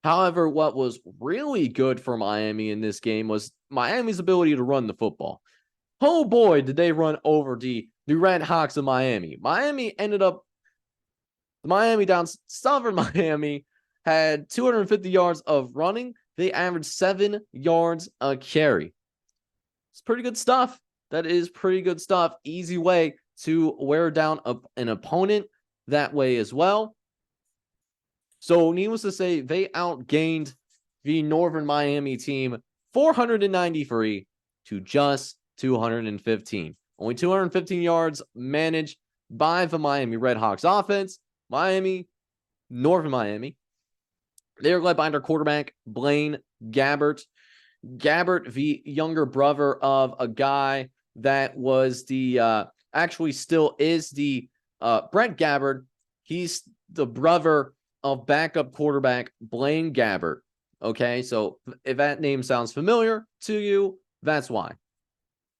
However, what was really good for Miami in this game was Miami's ability to run the football. Oh boy, did they run over the Redhawks of Miami. Southern Miami had 250 yards of running. They averaged 7 yards a carry. It's pretty good stuff. That is pretty good stuff. Easy way to wear down an opponent that way as well. So needless to say, they outgained the Northern Miami team 493 to just 215. Only 215 yards managed by the Miami Redhawks offense. Northern Miami, they are led by their quarterback, Blaine Gabbert. Gabbert, the younger brother of a guy that was actually still is the Brett Gabbert. He's the brother of backup quarterback Blaine Gabbert. Okay, so if that name sounds familiar to you, that's why.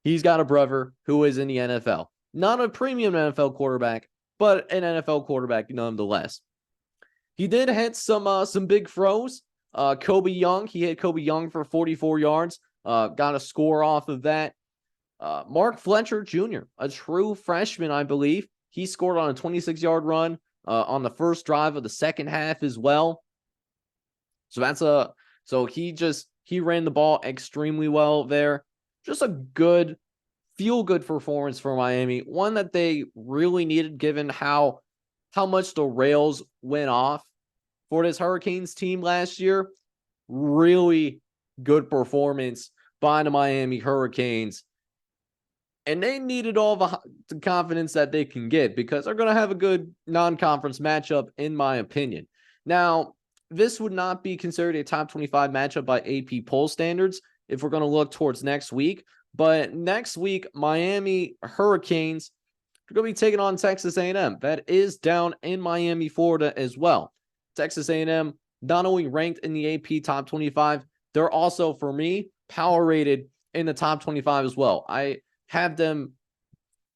He's got a brother who is in the NFL. Not a premium NFL quarterback, but an NFL quarterback nonetheless. He did hit some big throws. Kobe Young, he hit Kobe Young for 44 yards. Got a score off of that. Mark Fletcher Jr., a true freshman, I believe. He scored on a 26-yard run on the first drive of the second half as well. So he ran the ball extremely well there. Just a good, feel-good performance for Miami. One that they really needed given how much the rails went off for this Hurricanes team last year. Really good performance by the Miami Hurricanes. And they needed all the confidence that they can get because they're going to have a good non-conference matchup, in my opinion. Now, this would not be considered a top 25 matchup by AP poll standards if we're going to look towards next week. But next week, Miami Hurricanes are going to be taking on Texas A&M. That is down in Miami, Florida as well. Texas A&M not only ranked in the AP top 25, they're also, for me, power rated in the top 25 as well. I have them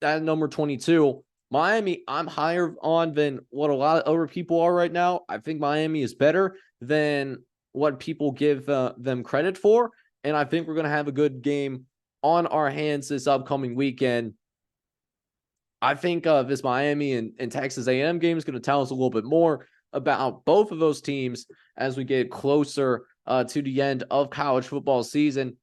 at number 22. Miami, I'm higher on than what a lot of other people are right now. I think Miami is better than what people give them credit for. And I think we're going to have a good game on our hands this upcoming weekend. I think this Miami and Texas A&M game is going to tell us a little bit more about both of those teams as we get closer to the end of college football season.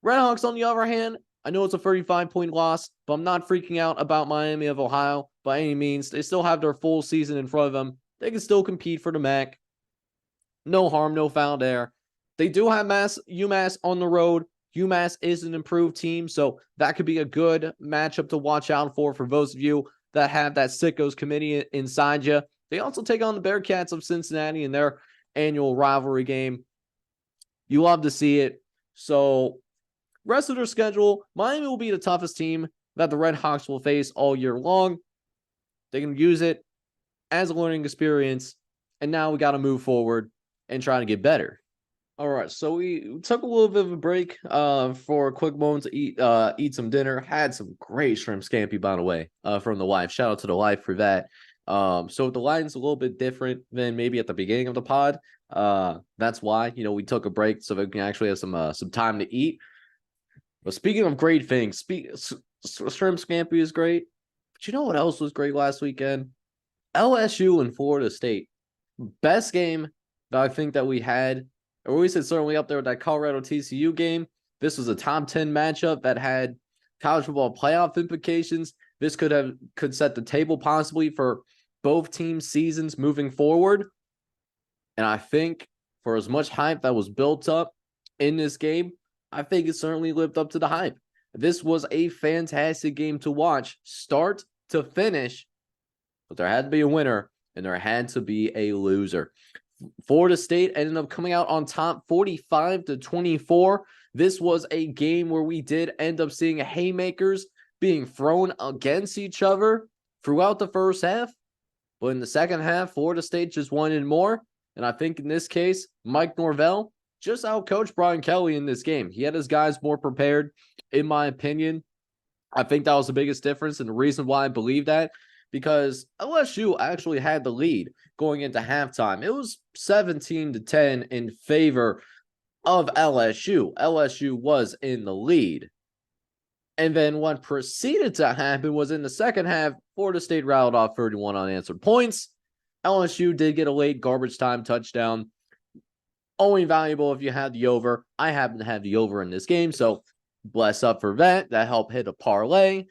Redhawks, on the other hand, I know it's a 35-point loss, but I'm not freaking out about Miami of Ohio by any means. They still have their full season in front of them. They can still compete for the MAC. No harm, no foul there. They do have UMass on the road. UMass is an improved team, so that could be a good matchup to watch out for those of you that have that Sickos committee inside you. They also take on the Bearcats of Cincinnati in their annual rivalry game. You love to see it. So, rest of their schedule, Miami will be the toughest team that the Red Hawks will face all year long. They can use it as a learning experience, and now we got to move forward and try to get better. All right, so we took a little bit of a break for a quick moment to eat some dinner. Had some great shrimp scampi, by the way, from the wife. Shout out to the wife for that. So the line's a little bit different than maybe at the beginning of the pod. That's why, we took a break so that we can actually have some time to eat. But speaking of great things, shrimp scampi is great. But you know what else was great last weekend? LSU and Florida State. Best game that I think that we had. Or we said certainly up there with that Colorado TCU game. This was a top 10 matchup that had college football playoff implications. This could set the table possibly for both teams' seasons moving forward. And I think for as much hype that was built up in this game, I think it certainly lived up to the hype. This was a fantastic game to watch, start to finish. But there had to be a winner, and there had to be a loser. Florida State ended up coming out on top 45-24. This was a game where we did end up seeing haymakers being thrown against each other throughout the first half. But in the second half, Florida State just wanted more. And I think in this case, Mike Norvell just outcoached Brian Kelly in this game. He had his guys more prepared, in my opinion. I think that was the biggest difference, and the reason why I believe that, because LSU actually had the lead going into halftime. It was 17-10 in favor of LSU. LSU was in the lead. And then what proceeded to happen was in the second half, Florida State rattled off 31 unanswered points. LSU did get a late garbage time touchdown. Only valuable if you had the over. I happen to have the over in this game, so bless up for that. That helped hit a parlay.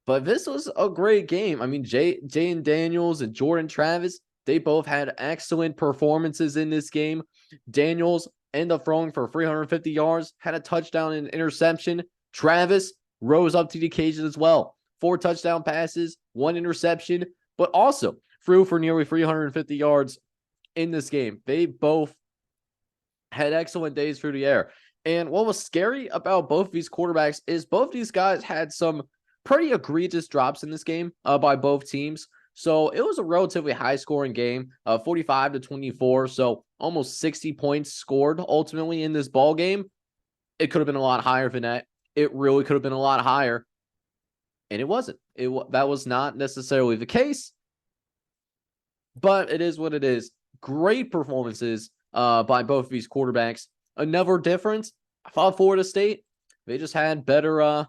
But this was a great game. I mean, Jayden Daniels and Jordan Travis, they both had excellent performances in this game. Daniels ended up throwing for 350 yards, had a touchdown and interception. Travis rose up to the occasion as well. 4 touchdown passes, 1 interception, but also threw for nearly 350 yards in this game. They both had excellent days through the air. And what was scary about both of these quarterbacks is both these guys had some pretty egregious drops in this game by both teams. So it was a relatively high-scoring game, 45-24, so almost 60 points scored ultimately in this ball game. It could have been a lot higher than that. It really could have been a lot higher, and it wasn't. That was not necessarily the case, but it is what it is. Great performances by both of these quarterbacks. Another difference, I thought Florida State, they just had better of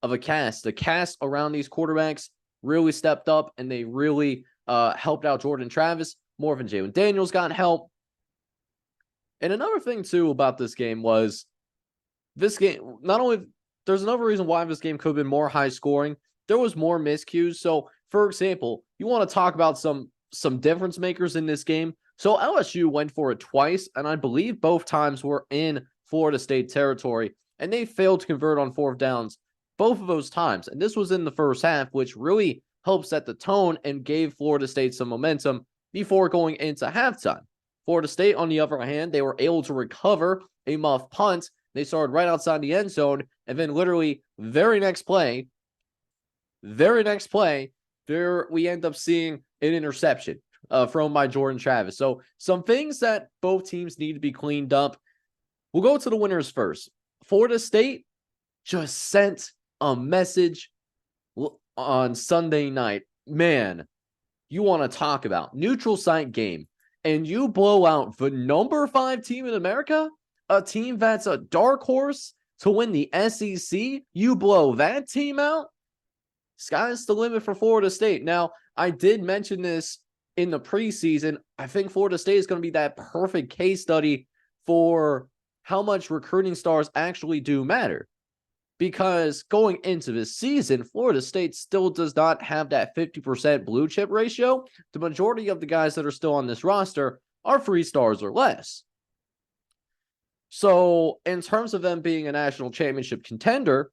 a cast. The cast around these quarterbacks really stepped up, and they really helped out Jordan Travis. More than Jayden Daniels got help. And another thing, too, about this game was this game, not only, there's another reason why this game could have been more high scoring. There was more miscues. So, for example, you want to talk about some difference makers in this game. So LSU went for it twice, and I believe both times were in Florida State territory, and they failed to convert on 4th downs both of those times. And this was in the first half, which really helped set the tone and gave Florida State some momentum before going into halftime. Florida State, on the other hand, they were able to recover a muff punt. They started right outside the end zone, and then literally very next play, there we end up seeing an interception thrown by Jordan Travis. So some things that both teams need to be cleaned up. We'll go to the winners first. Florida State just sent a message on Sunday night. Man, you want to talk about neutral site game, and you blow out the number 5 team in America, a team that's a dark horse to win the SEC, you blow that team out, sky's the limit for Florida State. Now, I did mention this in the preseason. I think Florida State is going to be that perfect case study for how much recruiting stars actually do matter. Because going into this season, Florida State still does not have that 50% blue chip ratio. The majority of the guys that are still on this roster are 3 stars or less. So in terms of them being a national championship contender,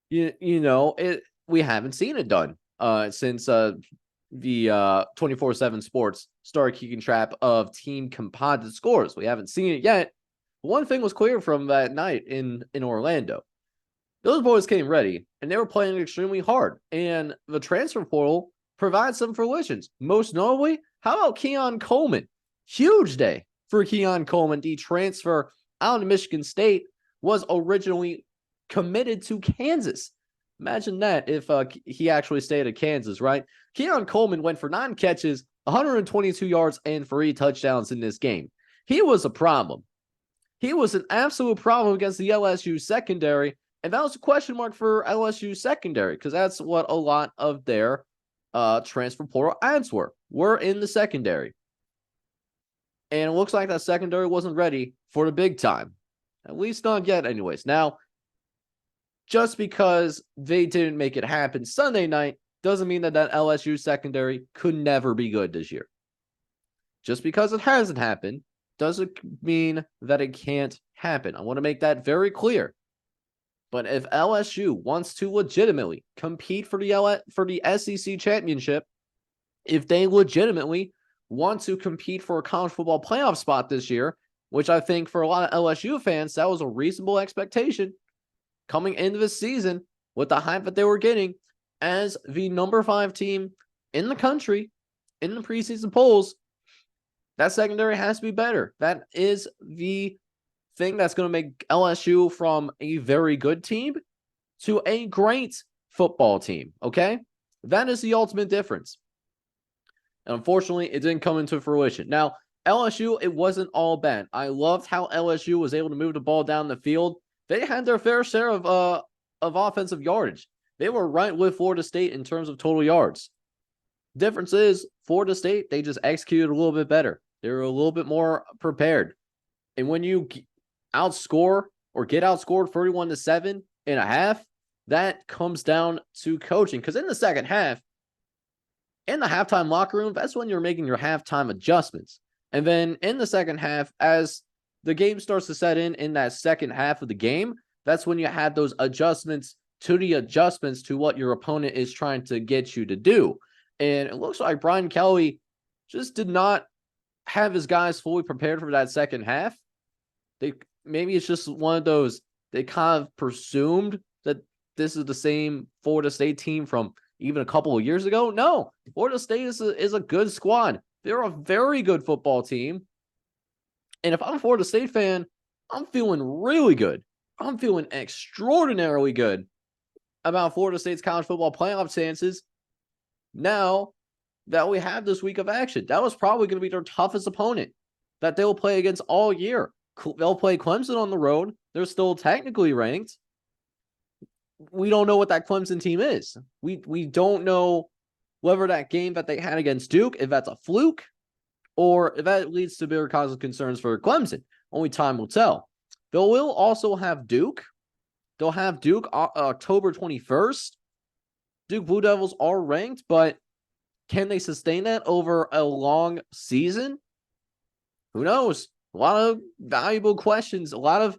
we haven't seen it done since the 24/7 Sports started keeping track of team composite scores. We haven't seen it yet. One thing was clear from that night in Orlando. Those boys came ready, and they were playing extremely hard. And the transfer portal provides some fruitions. Most notably, how about Keon Coleman? Huge day for Keon Coleman. The transfer out of Michigan State was originally committed to Kansas. Imagine that if he actually stayed at Kansas, right? Keon Coleman went for 9 catches, 122 yards, and 3 touchdowns in this game. He was a problem. He was an absolute problem against the LSU secondary, and that was a question mark for LSU secondary because that's what a lot of their transfer portal ads were in the secondary. And it looks like that secondary wasn't ready for the big time. At least not yet anyways. Now, just because they didn't make it happen Sunday night doesn't mean that LSU secondary could never be good this year. Just because it hasn't happened doesn't mean that it can't happen. I want to make that very clear. But if LSU wants to legitimately compete for the SEC championship, if they legitimately want to compete for a college football playoff spot this year, which I think for a lot of LSU fans, that was a reasonable expectation coming into this season with the hype that they were getting as the number 5 team in the country in the preseason polls, that secondary has to be better. That is the thing that's going to make LSU from a very good team to a great football team, okay? That is the ultimate difference. And unfortunately, it didn't come into fruition. Now, LSU, it wasn't all bad. I loved how LSU was able to move the ball down the field. They had their fair share of offensive yardage. They were right with Florida State in terms of total yards. Difference is, Florida State, they just executed a little bit better. They were a little bit more prepared. And when you outscore or get outscored 31-7 in a half, that comes down to coaching. Because in the second half, in the halftime locker room, that's when you're making your halftime adjustments. And then in the second half, as the game starts to set in that second half of the game, that's when you have those adjustments to what your opponent is trying to get you to do. And it looks like Brian Kelly just did not have his guys fully prepared for that second half. Maybe it's just one of those, they kind of presumed that this is the same Florida State team from even a couple of years ago. No, Florida State is a good squad. They're a very good football team. And if I'm a Florida State fan, I'm feeling really good. I'm feeling extraordinarily good about Florida State's college football playoff chances now that we have this week of action. That was probably going to be their toughest opponent that they'll play against all year. They'll play Clemson on the road. They're still technically ranked. We don't know what that Clemson team is. We don't know whether that game that they had against Duke, if that's a fluke, or if that leads to bigger cause of concerns for Clemson. Only time will tell. They will also have Duke. They'll have Duke October 21st. Duke Blue Devils are ranked, but can they sustain that over a long season? Who knows? A lot of valuable questions, a lot of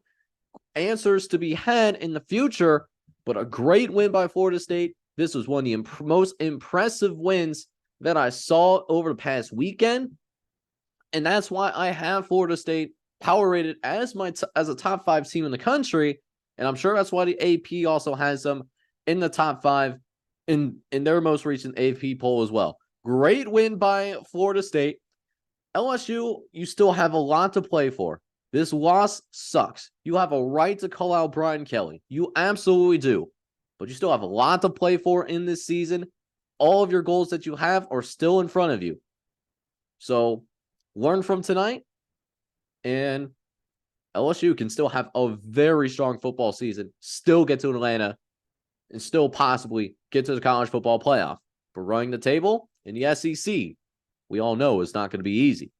answers to be had in the future, but a great win by Florida State. This was one of the most impressive wins that I saw over the past weekend, and that's why I have Florida State power rated as a top 5 team in the country, and I'm sure that's why the AP also has them in the top 5 in their most recent AP poll as well. Great win by Florida State. LSU, you still have a lot to play for. This loss sucks. You have a right to call out Brian Kelly. You absolutely do. But you still have a lot to play for in this season. All of your goals that you have are still in front of you. So learn from tonight and LSU can still have a very strong football season, still get to Atlanta, and still possibly get to the college football playoff. But running the table in the SEC, we all know it's not going to be easy.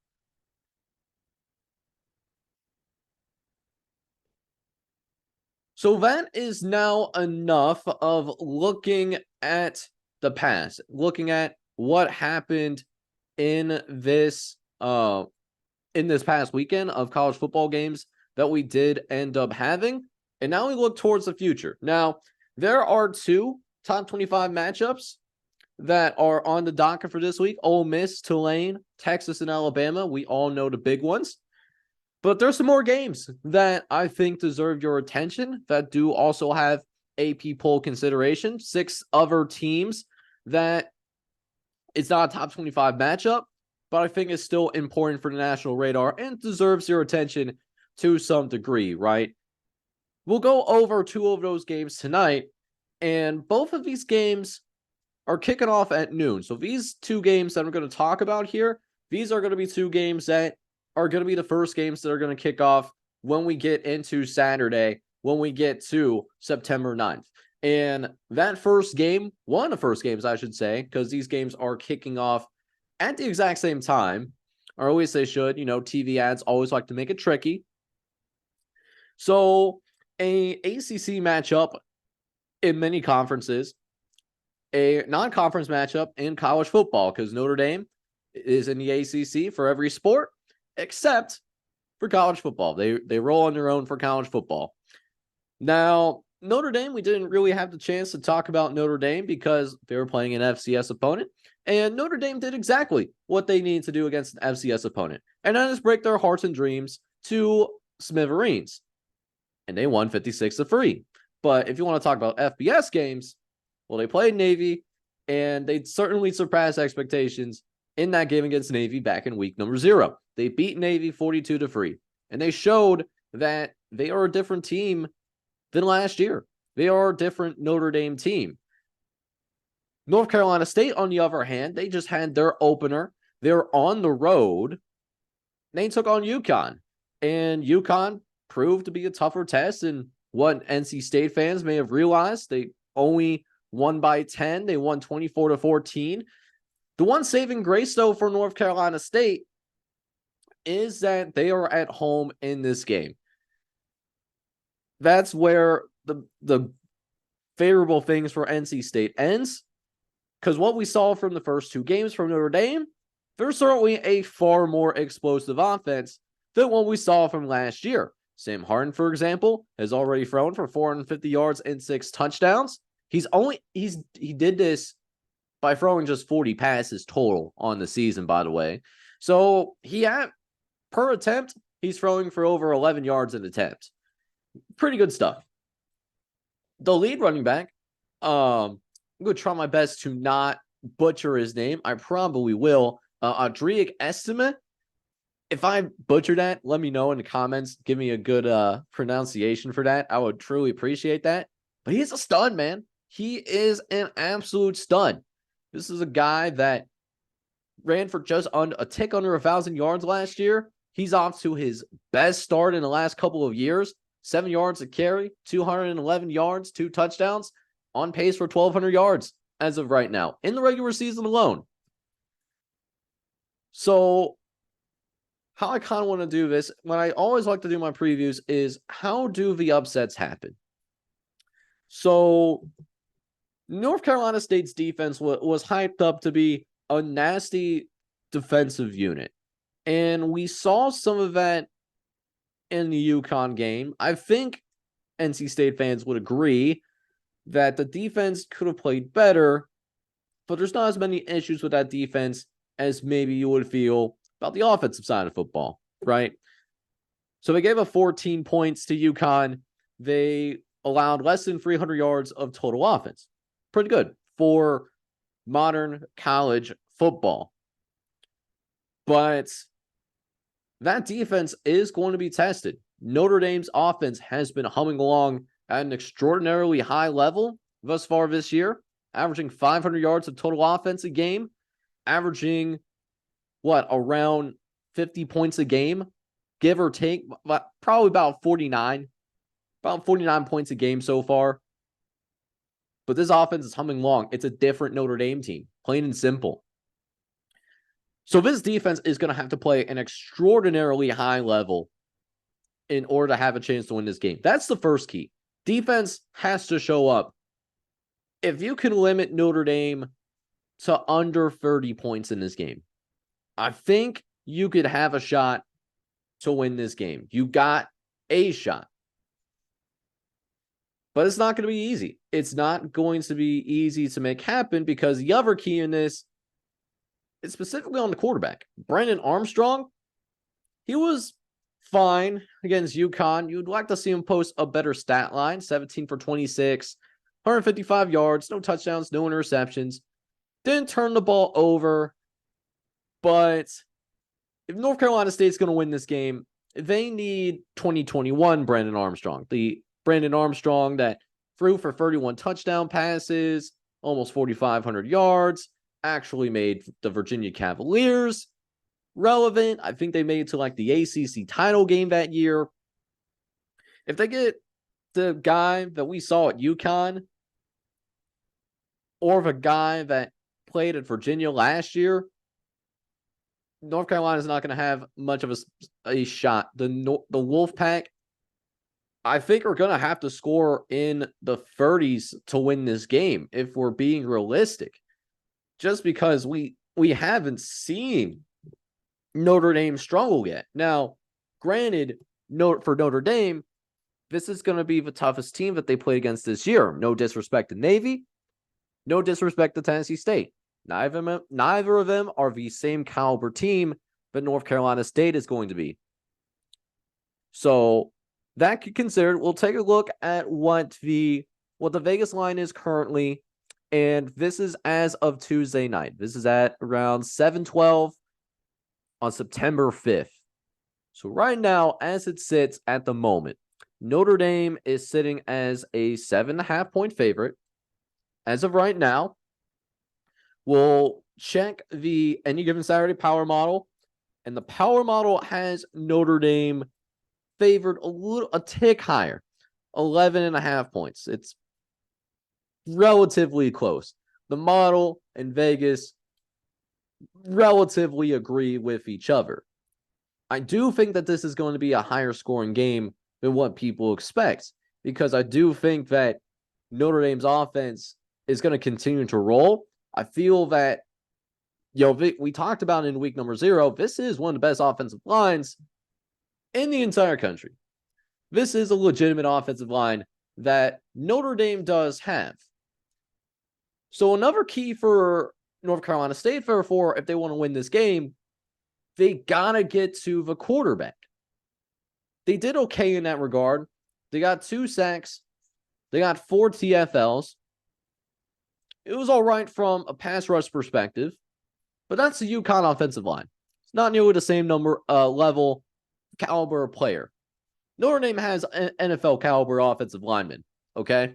So that is now enough of looking at the past, looking at what happened in this past weekend of college football games that we did end up having. And now we look towards the future. Now, there are two top 25 matchups that are on the docket for this week. Ole Miss, Tulane, Texas, and Alabama. We all know the big ones. But there's some more games that I think deserve your attention that do also have AP poll consideration. 6 other teams that it's not a top 25 matchup, but I think it's still important for the national radar and deserves your attention to some degree, right? We'll go over 2 of those games tonight, and both of these games are kicking off at noon. So these 2 games that I'm going to talk about here, these are going to be 2 games that are going to be the first games that are going to kick off when we get into Saturday, when we get to September 9th. And that first game, one of the first games, I should say, because these games are kicking off at the exact same time, or at least they should. TV ads always like to make it tricky. So a ACC matchup in many conferences, a non-conference matchup in college football, because Notre Dame is in the ACC for every sport, except for college football. They roll on their own for college football. Now, Notre Dame, we didn't really have the chance to talk about Notre Dame because they were playing an FCS opponent, and Notre Dame did exactly what they needed to do against an FCS opponent, and that is break their hearts and dreams to smithereens, and they won 56-3. But if you want to talk about FBS games, well, they played Navy, and they certainly surpassed expectations in that game against Navy back in week number 0. They beat Navy 42-3, and they showed that they are a different team than last year. They are a different Notre Dame team. North Carolina State, on the other hand, they just had their opener. They're on the road. They took on UConn, and UConn proved to be a tougher test than what NC State fans may have realized. They only won by 10. They won 24-14. The one saving grace, though, for North Carolina State is that they are at home in this game. That's where the favorable things for NC State ends, because what we saw from the first 2 games from Notre Dame, there's certainly a far more explosive offense than what we saw from last year. Sam Harden, for example, has already thrown for 450 yards and 6 touchdowns. He did this by throwing just 40 passes total on the season, by the way. So per attempt, he's throwing for over 11 yards an attempt. Pretty good stuff. The lead running back, I'm going to try my best to not butcher his name. I probably will. Adric Estime. If I butcher that, let me know in the comments. Give me a good pronunciation for that. I would truly appreciate that. But he's a stud, man. He is an absolute stud. This is a guy that ran for just a tick under 1,000 yards last year. He's off to his best start in the last couple of years. 7 yards a carry, 211 yards, 2 touchdowns, on pace for 1,200 yards as of right now in the regular season alone. So how I kind of want to do this, what I always like to do in my previews, is how do the upsets happen? So North Carolina State's defense was hyped up to be a nasty defensive unit. And we saw some of that in the UConn game. I think NC State fans would agree that the defense could have played better, but there's not as many issues with that defense as maybe you would feel about the offensive side of football, right? So they gave up 14 points to UConn. They allowed less than 300 yards of total offense. Pretty good for modern college football. But that defense is going to be tested. Notre Dame's offense has been humming along at an extraordinarily high level thus far this year, averaging 500 yards of total offense a game, averaging, around 50 points a game, give or take, probably about 49 points a game so far. But this offense is humming along. It's a different Notre Dame team, plain and simple. So this defense is going to have to play an extraordinarily high level in order to have a chance to win this game. That's the first key. Defense has to show up. If you can limit Notre Dame to under 30 points in this game, I think you could have a shot to win this game. You got a shot. But it's not going to be easy. It's not going to be easy to make happen because the other key in this is specifically on the quarterback. Brennan Armstrong, he was fine against UConn. You'd like to see him post a better stat line, 17 for 26, 155 yards, no touchdowns, no interceptions. Didn't turn the ball over. But if North Carolina State's going to win this game, they need 2021 Brennan Armstrong. The Brandon Armstrong that threw for 31 touchdown passes, almost 4,500 yards, actually made the Virginia Cavaliers relevant. I think they made it to like the ACC title game that year. If they get the guy that we saw at UConn or the guy that played at Virginia last year, North Carolina is not going to have much of a shot. The Wolfpack, I think, are going to have to score in the 30s to win this game if we're being realistic. Just because we haven't seen Notre Dame struggle yet. Now, granted, for Notre Dame, this is going to be the toughest team that they played against this year. No disrespect to Navy, no disrespect to Tennessee State. Neither of them are the same caliber team that North Carolina State is going to be. So that could consider. We'll take a look at what the Vegas line is currently, and this is as of Tuesday night. This is at around 7:12 on September 5th. So right now, as it sits at the moment, Notre Dame is sitting as a 7.5 point favorite. As of right now, we'll check the Any Given Saturday power model, and the power model has Notre Dame favored a tick higher, 11.5 points. It's relatively close. The model and Vegas relatively agree with each other. I do think that this is going to be a higher scoring game than what people expect, because I do think that Notre Dame's offense is going to continue to roll. I feel that, we talked about in week number 0, this is one of the best offensive lines in the entire country. This is a legitimate offensive line that Notre Dame does have. So another key for North Carolina State, therefore, if they want to win this game, they got to get to the quarterback. They did okay in that regard. They got 2 sacks. They got 4 TFLs. It was all right from a pass rush perspective, but that's the UConn offensive line. It's not nearly the same level caliber player. Notre Dame has an NFL caliber offensive lineman, okay?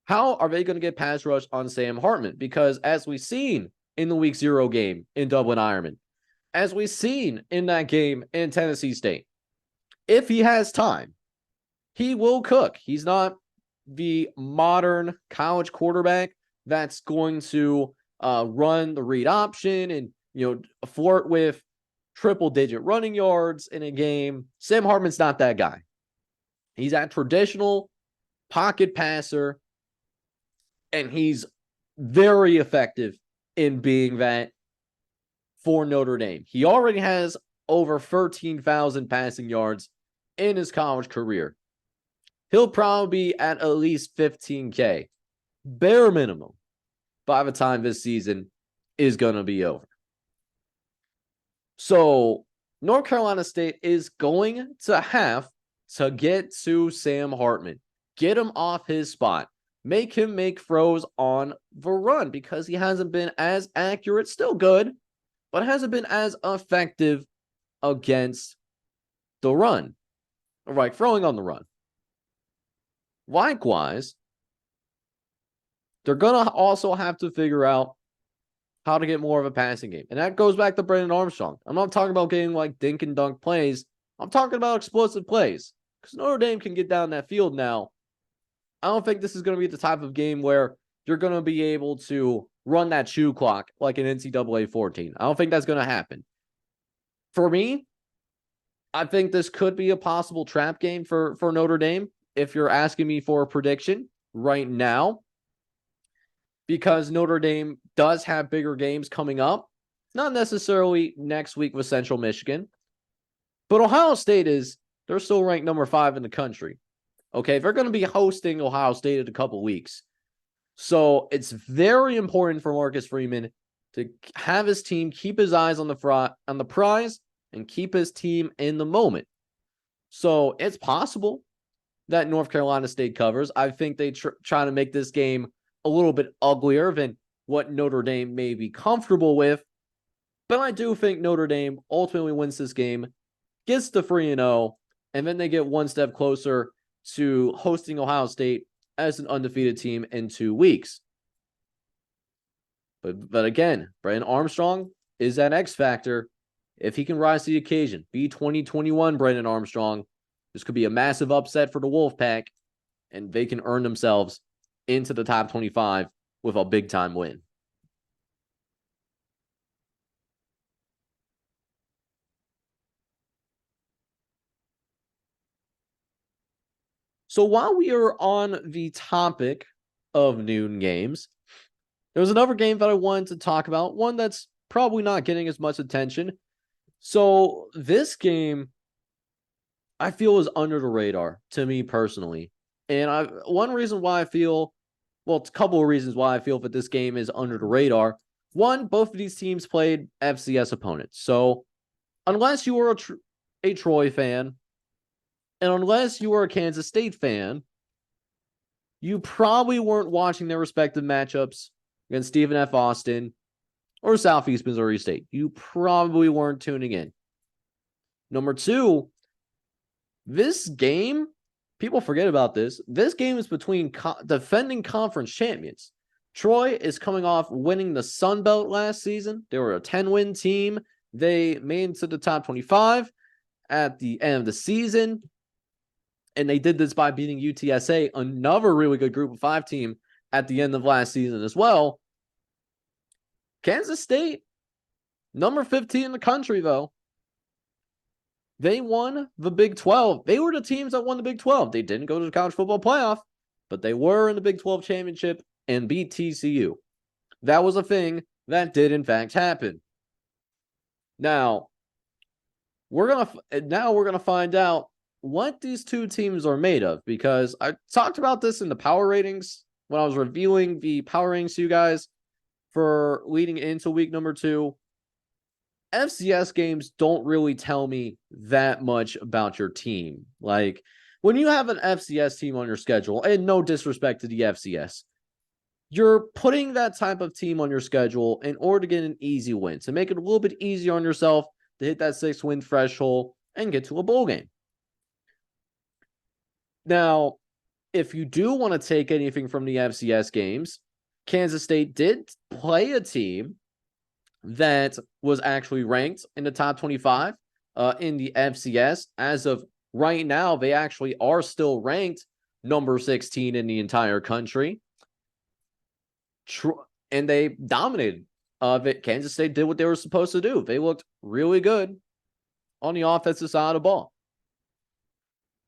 How are they going to get pass rush on Sam Hartman? Because as we've seen in the week 0 game in Dublin Ironman, as we've seen in that game in Tennessee State, if he has time, he will cook. He's not the modern college quarterback that's going to run the read option and flirt with triple-digit running yards in a game. Sam Hartman's not that guy. He's a traditional pocket passer, and he's very effective in being that for Notre Dame. He already has over 13,000 passing yards in his college career. He'll probably be at least 15K, bare minimum, by the time this season is going to be over. So North Carolina State is going to have to get to Sam Hartman, get him off his spot, make him make throws on the run, because he hasn't been as accurate, still good, but hasn't been as effective against the run, right, throwing on the run. Likewise, they're going to also have to figure out how to get more of a passing game. And that goes back to Brennan Armstrong. I'm not talking about getting like dink and dunk plays. I'm talking about explosive plays because Notre Dame can get down that field now. I don't think this is going to be the type of game where you're going to be able to run that shoe clock like an NCAA 14. I don't think that's going to happen. For me, I think this could be a possible trap game for Notre Dame if you're asking me for a prediction right now, because Notre Dame does have bigger games coming up. Not necessarily next week with Central Michigan, but Ohio State they're still ranked number 5 in the country. Okay, they're going to be hosting Ohio State in a couple weeks. So it's very important for Marcus Freeman to have his team keep his eyes on the prize and keep his team in the moment. So it's possible that North Carolina State covers. I think they try to make this game a little bit uglier than what Notre Dame may be comfortable with. But I do think Notre Dame ultimately wins this game, gets to 3-0, and then they get one step closer to hosting Ohio State as an undefeated team in 2 weeks. But again, Brennan Armstrong is that X factor. If he can rise to the occasion, be 2021 Brennan Armstrong, this could be a massive upset for the Wolfpack, and they can earn themselves into the top 25 with a big-time win. So while we are on the topic of noon games, there was another game that I wanted to talk about, one that's probably not getting as much attention. So this game, I feel, is under the radar to me personally. And one reason why I feel, well, it's a couple of reasons why I feel that this game is under the radar. One, both of these teams played FCS opponents. So unless you were a Troy fan, and unless you were a Kansas State fan, you probably weren't watching their respective matchups against Stephen F. Austin or Southeast Missouri State. You probably weren't tuning in. Number two, this game, people forget about this. This game is between defending conference champions. Troy is coming off winning the Sun Belt last season. They were a 10-win team. They made it to the top 25 at the end of the season. And they did this by beating UTSA, another really good Group of 5 team, at the end of last season as well. Kansas State, number 15 in the country, though. They won the Big 12. They were the teams that won the Big 12. They didn't go to the college football playoff, but they were in the Big 12 championship and beat TCU. That was a thing that did, in fact, happen. Now, we're gonna find out what these two teams are made of, because I talked about this in the power ratings when I was reviewing the power ratings to you guys for leading into week number 2. FCS games don't really tell me that much about your team. Like, when you have an FCS team on your schedule, and no disrespect to the FCS, you're putting that type of team on your schedule in order to get an easy win, to make it a little bit easier on yourself to hit that 6-win threshold and get to a bowl game. Now, if you do want to take anything from the FCS games, Kansas State did play a team that was actually ranked in the top 25 in the FCS. As of right now, they actually are still ranked number 16 in the entire country. And they dominated. Kansas State did what they were supposed to do. They looked really good on the offensive side of the ball.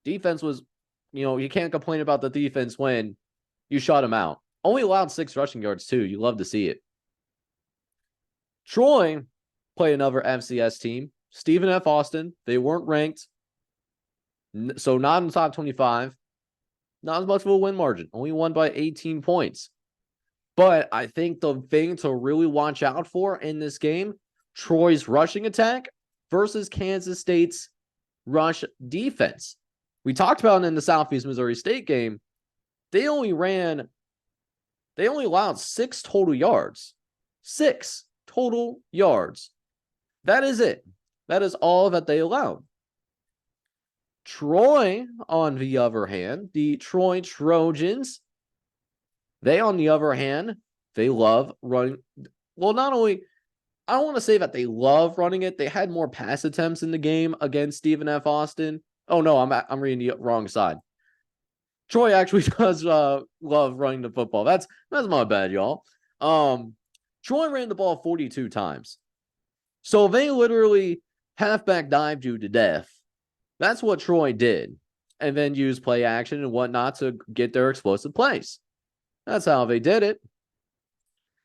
Defense was, you can't complain about the defense when you shut them out. Only allowed 6 rushing yards, too. You love to see it. Troy played another FCS team, Stephen F. Austin. They weren't ranked, so not in the top 25. Not as much of a win margin. Only won by 18 points. But I think the thing to really watch out for in this game, Troy's rushing attack versus Kansas State's rush defense. We talked about it in the Southeast Missouri State game. They only allowed 6 total yards. 6 total yards. That is it. That is all that they allowed. Troy, on the other hand, the Troy Trojans, they, on the other hand, they love running. well, not only, I don't want to say that they love running it. They had more pass attempts in the game against Stephen F. Austin. Oh, no, I'm reading the wrong side. Troy actually does love running the football. That's my bad, y'all. Troy ran the ball 42 times. So they literally halfback dived you to death. That's what Troy did. And then used play action and whatnot to get their explosive plays. That's how they did it.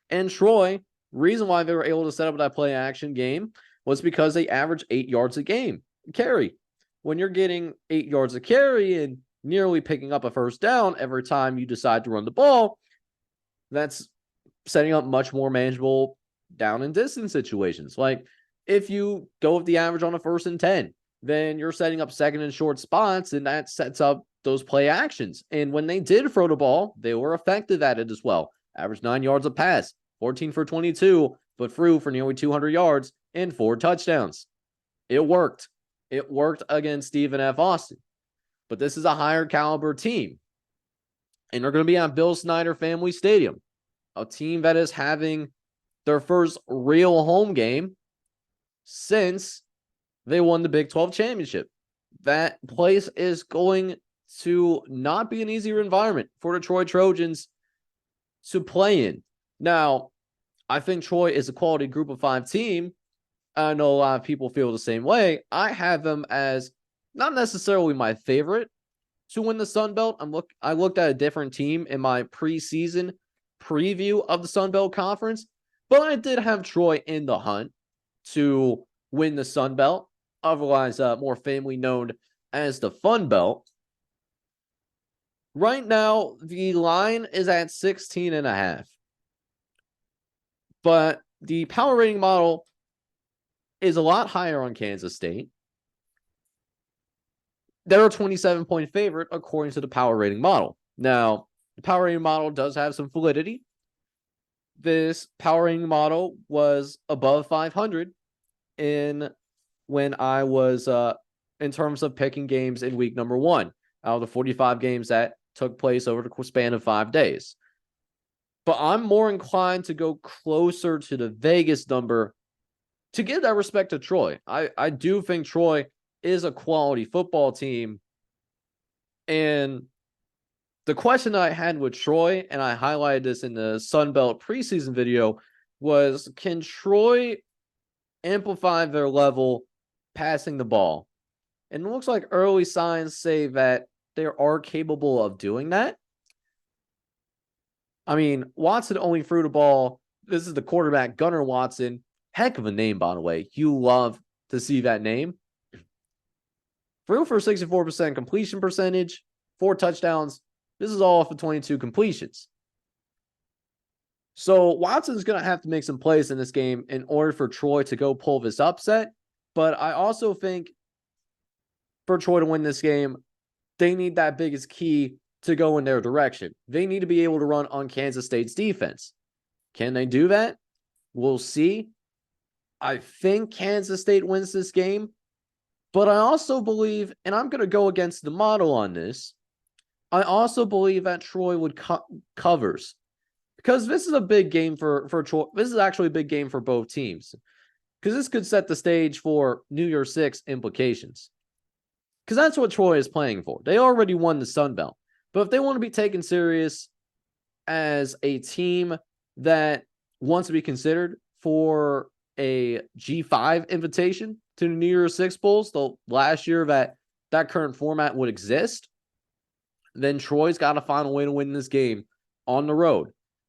And Troy, reason why they were able to set up that play action game was because they averaged 8 yards a game carry. When you're getting 8 yards a carry and nearly picking up a first down every time you decide to run the ball, that's setting up much more manageable down and distance situations. Like if you go with the average on a 1st and 10, then you're setting up second and short spots, and that sets up those play actions. And when they did throw the ball, they were effective at it as well. Averaged 9 yards a pass, 14 for 22, but threw for nearly 200 yards and 4 touchdowns. It worked. It worked against Stephen F. Austin. But this is a higher caliber team. And they're going to be at Bill Snyder Family Stadium, a team that is having their first real home game since they won the Big 12 championship. That place is going to not be an easier environment for the Troy Trojans to play in. Now, I think Troy is a quality group of 5 team. I know a lot of people feel the same way. I have them as not necessarily my favorite to win the Sun Belt. I looked at a different team in my preseason preview of the Sun Belt Conference, but I did have Troy in the hunt to win the Sun Belt, otherwise more famously known as the Fun Belt. Right now, the line is at 16.5. But the power rating model is a lot higher on Kansas State. They're a 27-point favorite according to the power rating model. Now, the power rating model does have some validity. This power rating model was above 500 when I was in terms of picking games in week number 1 out of the 45 games that took place over the span of 5 days. But I'm more inclined to go closer to the Vegas number to give that respect to Troy. I do think Troy is a quality football team. And the question I had with Troy, and I highlighted this in the Sun Belt preseason video, was can Troy amplify their level passing the ball? And it looks like early signs say that they are capable of doing that. I mean, Watson only threw the ball. This is the quarterback, Gunnar Watson. Heck of a name, by the way. You love to see that name. Threw for 64% completion percentage, 4 touchdowns. This is all off of 22 completions. So Watson's going to have to make some plays in this game in order for Troy to go pull this upset. But I also think for Troy to win this game, they need that biggest key to go in their direction. They need to be able to run on Kansas State's defense. Can they do that? We'll see. I think Kansas State wins this game, but I also believe, and I'm going to go against the model on this, I also believe that Troy would covers, because this is a big game for Troy. This is actually a big game for both teams, because this could set the stage for New Year's Six implications, because that's what Troy is playing for. They already won the Sun Belt, but if they want to be taken serious as a team that wants to be considered for a G5 invitation to the New Year's Six Bowls, the last year that current format would exist, then Troy's got to find a way to win this game on the road.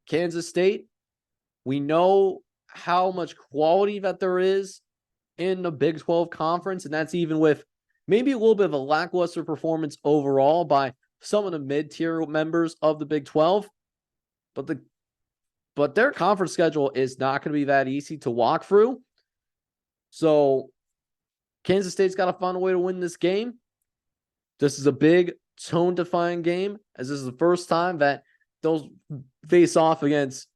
Kansas State, we know how much quality that there is in the Big 12 conference, and that's even with maybe a little bit of a lackluster performance overall by some of the mid-tier members of the Big 12. But their conference schedule is not going to be that easy to walk through. So Kansas State's got to find a way to win this game. This is a big tone-defying game, as this is the first time that they'll face off against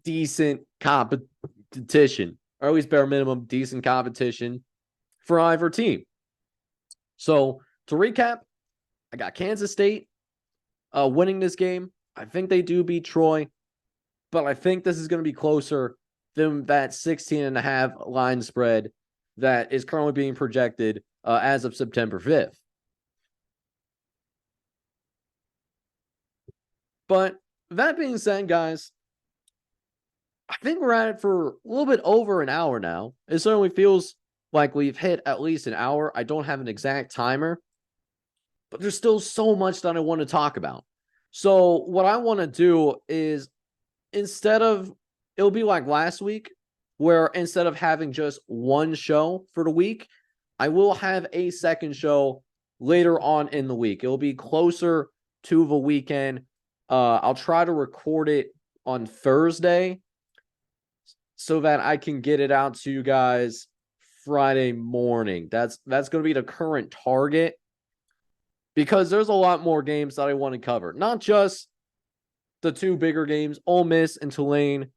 decent competition, or at least bare minimum decent competition for either team. So to recap, I got Kansas State winning this game. I think they do beat Troy, but I think this is going to be closer than that 16.5 line spread that is currently being projected as of September 5th. But that being said, guys, I think we're at it for a little bit over an hour now. It certainly feels like we've hit at least an hour. I don't have an exact timer, but there's still so much that I want to talk about. So what I want to do is, it'll be like last week, where instead of having just one show for the week, I will have a second show later on in the week. It'll be closer to the weekend. I'll try to record it on Thursday so that I can get it out to you guys Friday morning. That's going to be the current target, because there's a lot more games that I want to cover. Not just the two bigger games, Ole Miss and Tulane,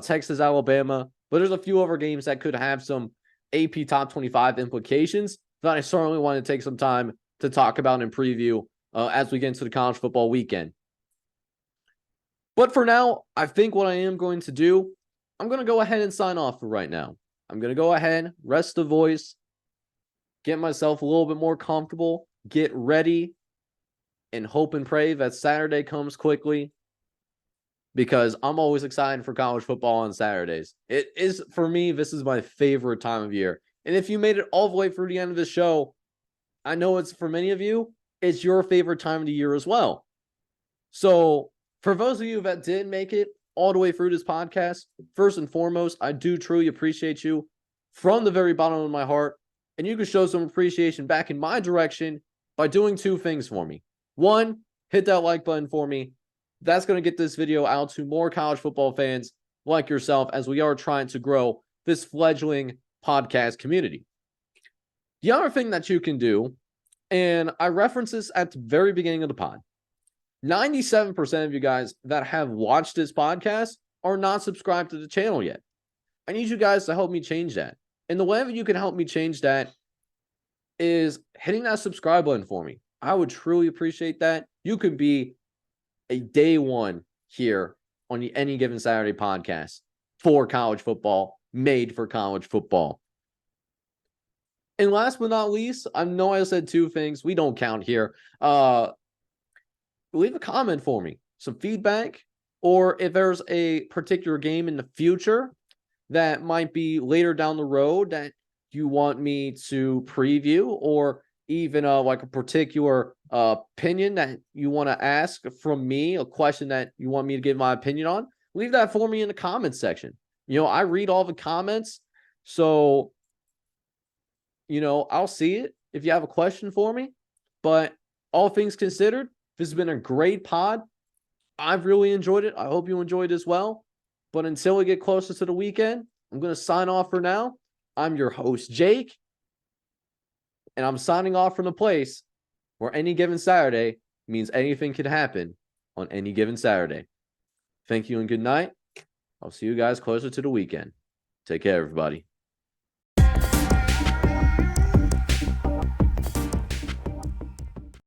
Texas, Alabama, but there's a few other games that could have some AP Top 25 implications that I certainly want to take some time to talk about and preview as we get into the college football weekend. But for now, I think what I am going to do, I'm going to go ahead and sign off for right now. I'm going to go ahead, rest the voice, get myself a little bit more comfortable, get ready, and hope and pray that Saturday comes quickly, because I'm always excited for college football on Saturdays. It is, for me, this is my favorite time of year. And if you made it all the way through the end of the show, I know it's, for many of you, it's your favorite time of the year as well. So for those of you that did make it all the way through this podcast, first and foremost, I do truly appreciate you from the very bottom of my heart. And you can show some appreciation back in my direction by doing two things for me. One, hit that like button for me. That's going to get this video out to more college football fans like yourself, as we are trying to grow this fledgling podcast community. The other thing that you can do, and I referenced this at the very beginning of the pod, 97% of you guys that have watched this podcast are not subscribed to the channel yet. I need you guys to help me change that. And the way that you can help me change that is hitting that subscribe button for me. I would truly appreciate that. You could be a day one here on the Any Given Saturday podcast for college football, made for college football. And last but not least, I know I said two things. We don't count here. Leave a comment for me, some feedback, or if there's a particular game in the future that might be later down the road that you want me to preview, or even like a particular opinion that you want to ask from me, a question that you want me to give my opinion on, leave that for me in the comments section. I read all the comments, so, I'll see it if you have a question for me. But all things considered, this has been a great pod. I've really enjoyed it. I hope you enjoyed as well. But until we get closer to the weekend, I'm going to sign off for now. I'm your host, Jake, and I'm signing off from the place where any given Saturday means anything can happen on any given Saturday. Thank you and good night. I'll see you guys closer to the weekend. Take care, everybody.